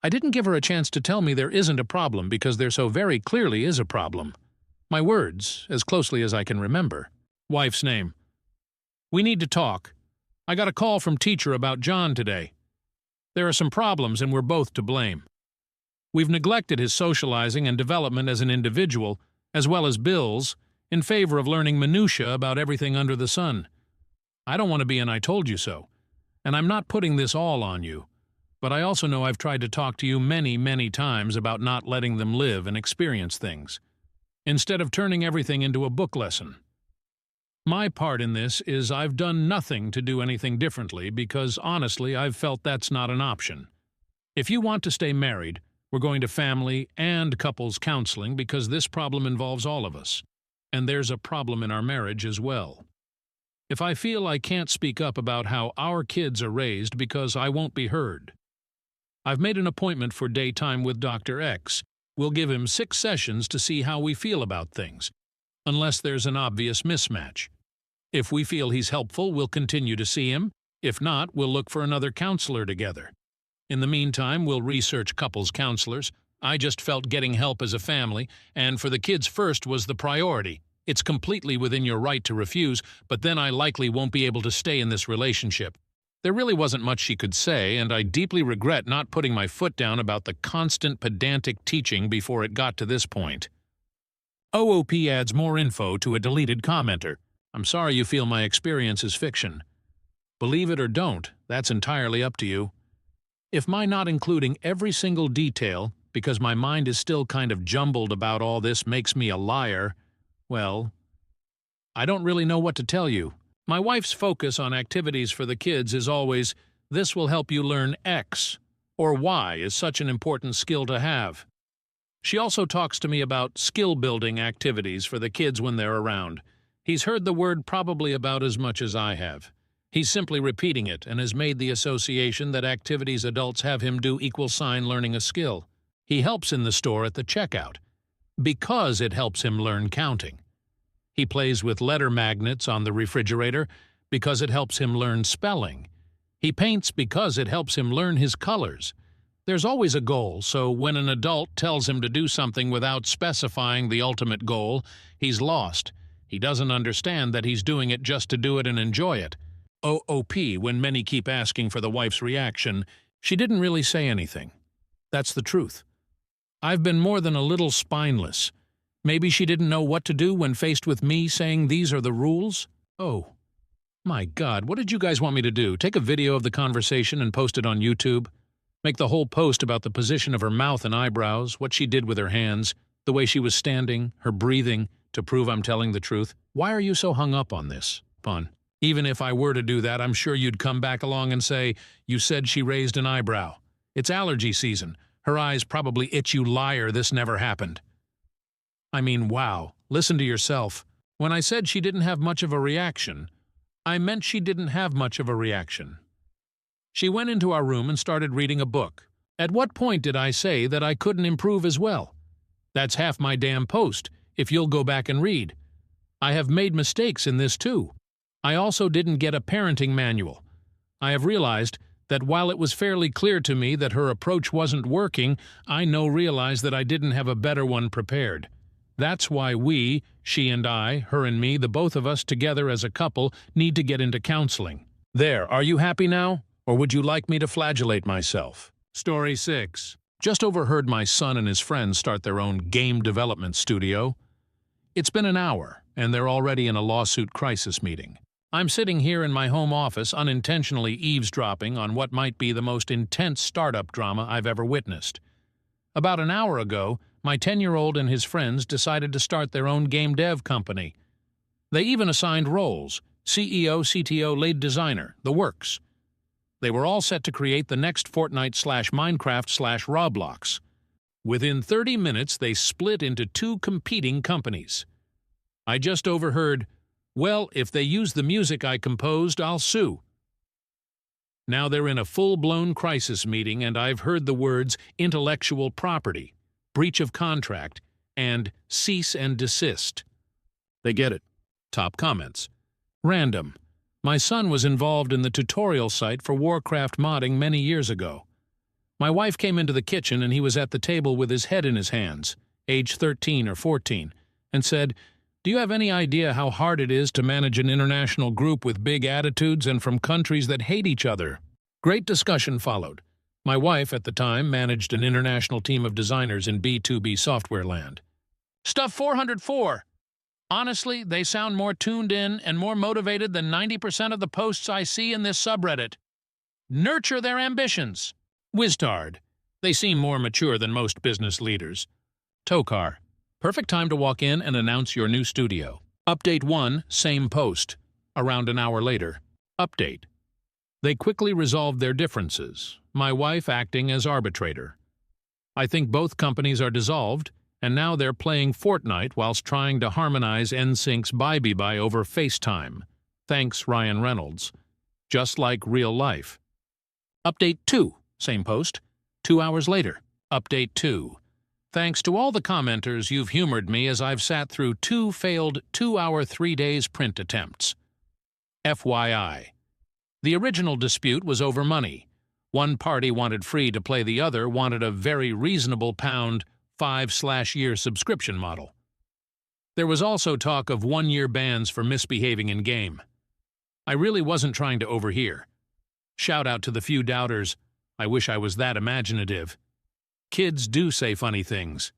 I didn't give her a chance to tell me there isn't a problem because there so very clearly is a problem. My words, as closely as I can remember. Wife's name. We need to talk. I got a call from teacher about John today. There are some problems and we're both to blame. We've neglected his socializing and development as an individual, as well as Bill's, in favor of learning minutiae about everything under the sun. I don't want to be an I told you so, and I'm not putting this all on you, but I also know I've tried to talk to you many, many times about not letting them live and experience things, instead of turning everything into a book lesson. My part in this is I've done nothing to do anything differently because, honestly, I've felt that's not an option. If you want to stay married, we're going to family and couples counseling because this problem involves all of us, and there's a problem in our marriage as well. If I feel I can't speak up about how our kids are raised because I won't be heard. I've made an appointment for daytime with Dr. X. We'll give him 6 sessions to see how we feel about things, unless there's an obvious mismatch. If we feel he's helpful, we'll continue to see him. If not, we'll look for another counselor together. In the meantime, we'll research couples counselors. I just felt getting help as a family, and for the kids first was the priority. It's completely within your right to refuse, but then I likely won't be able to stay in this relationship. There really wasn't much she could say, and I deeply regret not putting my foot down about the constant pedantic teaching before it got to this point. OOP adds more info to a deleted commenter. I'm sorry you feel my experience is fiction. Believe it or don't, that's entirely up to you. If my not including every single detail, because my mind is still kind of jumbled about all this, makes me a liar, well, I don't really know what to tell you. My wife's focus on activities for the kids is always, this will help you learn X, or Y is such an important skill to have. She also talks to me about skill-building activities for the kids when they're around. He's heard the word probably about as much as I have. He's simply repeating it and has made the association that activities adults have him do equals learning a skill. He helps in the store at the checkout, because it helps him learn counting. He plays with letter magnets on the refrigerator because it helps him learn spelling. He paints because it helps him learn his colors. There's always a goal, so when an adult tells him to do something without specifying the ultimate goal, he's lost. He doesn't understand that he's doing it just to do it and enjoy it. OOP, when many keep asking for the wife's reaction, she didn't really say anything. That's the truth. I've been more than a little spineless. Maybe she didn't know what to do when faced with me saying these are the rules? Oh, my God, what did you guys want me to do? Take a video of the conversation and post it on YouTube? Make the whole post about the position of her mouth and eyebrows, what she did with her hands, the way she was standing, her breathing, to prove I'm telling the truth? Why are you so hung up on this? Pun. Even if I were to do that, I'm sure you'd come back along and say, "You said she raised an eyebrow. It's allergy season. Her eyes probably itch, you liar, this never happened." I mean, wow, listen to yourself. When I said she didn't have much of a reaction, I meant she didn't have much of a reaction. She went into our room and started reading a book. At what point did I say that I couldn't improve as well? That's half my damn post, if you'll go back and read. I have made mistakes in this too. I also didn't get a parenting manual. I have realized that while it was fairly clear to me that her approach wasn't working, I realized that I didn't have a better one prepared. That's why we, she and I, her and me, the both of us together as a couple, need to get into counseling. There, are you happy now? Or would you like me to flagellate myself? Story 6. Just overheard my son and his friends start their own game development studio. It's been an hour, and they're already in a lawsuit crisis meeting. I'm sitting here in my home office unintentionally eavesdropping on what might be the most intense startup drama I've ever witnessed. About an hour ago, my 10-year-old and his friends decided to start their own game dev company. They even assigned roles: CEO, CTO, lead designer, the works. They were all set to create the next Fortnite/Minecraft/Roblox. Within 30 minutes, they split into 2 competing companies. I just overheard, "Well, if they use the music I composed, I'll sue." Now they're in a full-blown crisis meeting, and I've heard the words intellectual property, breach of contract, and cease and desist. They get it. Top comments. Random. My son was involved in the tutorial site for Warcraft modding many years ago. My wife came into the kitchen and he was at the table with his head in his hands, age 13 or 14, and said, "Do you have any idea how hard it is to manage an international group with big attitudes and from countries that hate each other?" Great discussion followed. My wife, at the time, managed an international team of designers in B2B software land. Stuff 404. Honestly, they sound more tuned in and more motivated than 90% of the posts I see in this subreddit. Nurture their ambitions. Wiztard. They seem more mature than most business leaders. Tokar. Perfect time to walk in and announce your new studio. Update 1, same post. Around an hour later. Update. They quickly resolved their differences, my wife acting as arbitrator. I think both companies are dissolved, and now they're playing Fortnite whilst trying to harmonize NSYNC's Bye Bye Bye over FaceTime. Thanks, Ryan Reynolds. Just like real life. Update 2, same post. 2 hours later. Update 2. Thanks to all the commenters, you've humored me as I've sat through 2 failed 2-hour 3 days print attempts. FYI. The original dispute was over money. One party wanted free to play, the other wanted a very reasonable £5/year subscription model. There was also talk of 1-year bans for misbehaving in game. I really wasn't trying to overhear. Shout out to the few doubters. I wish I was that imaginative. Kids do say funny things.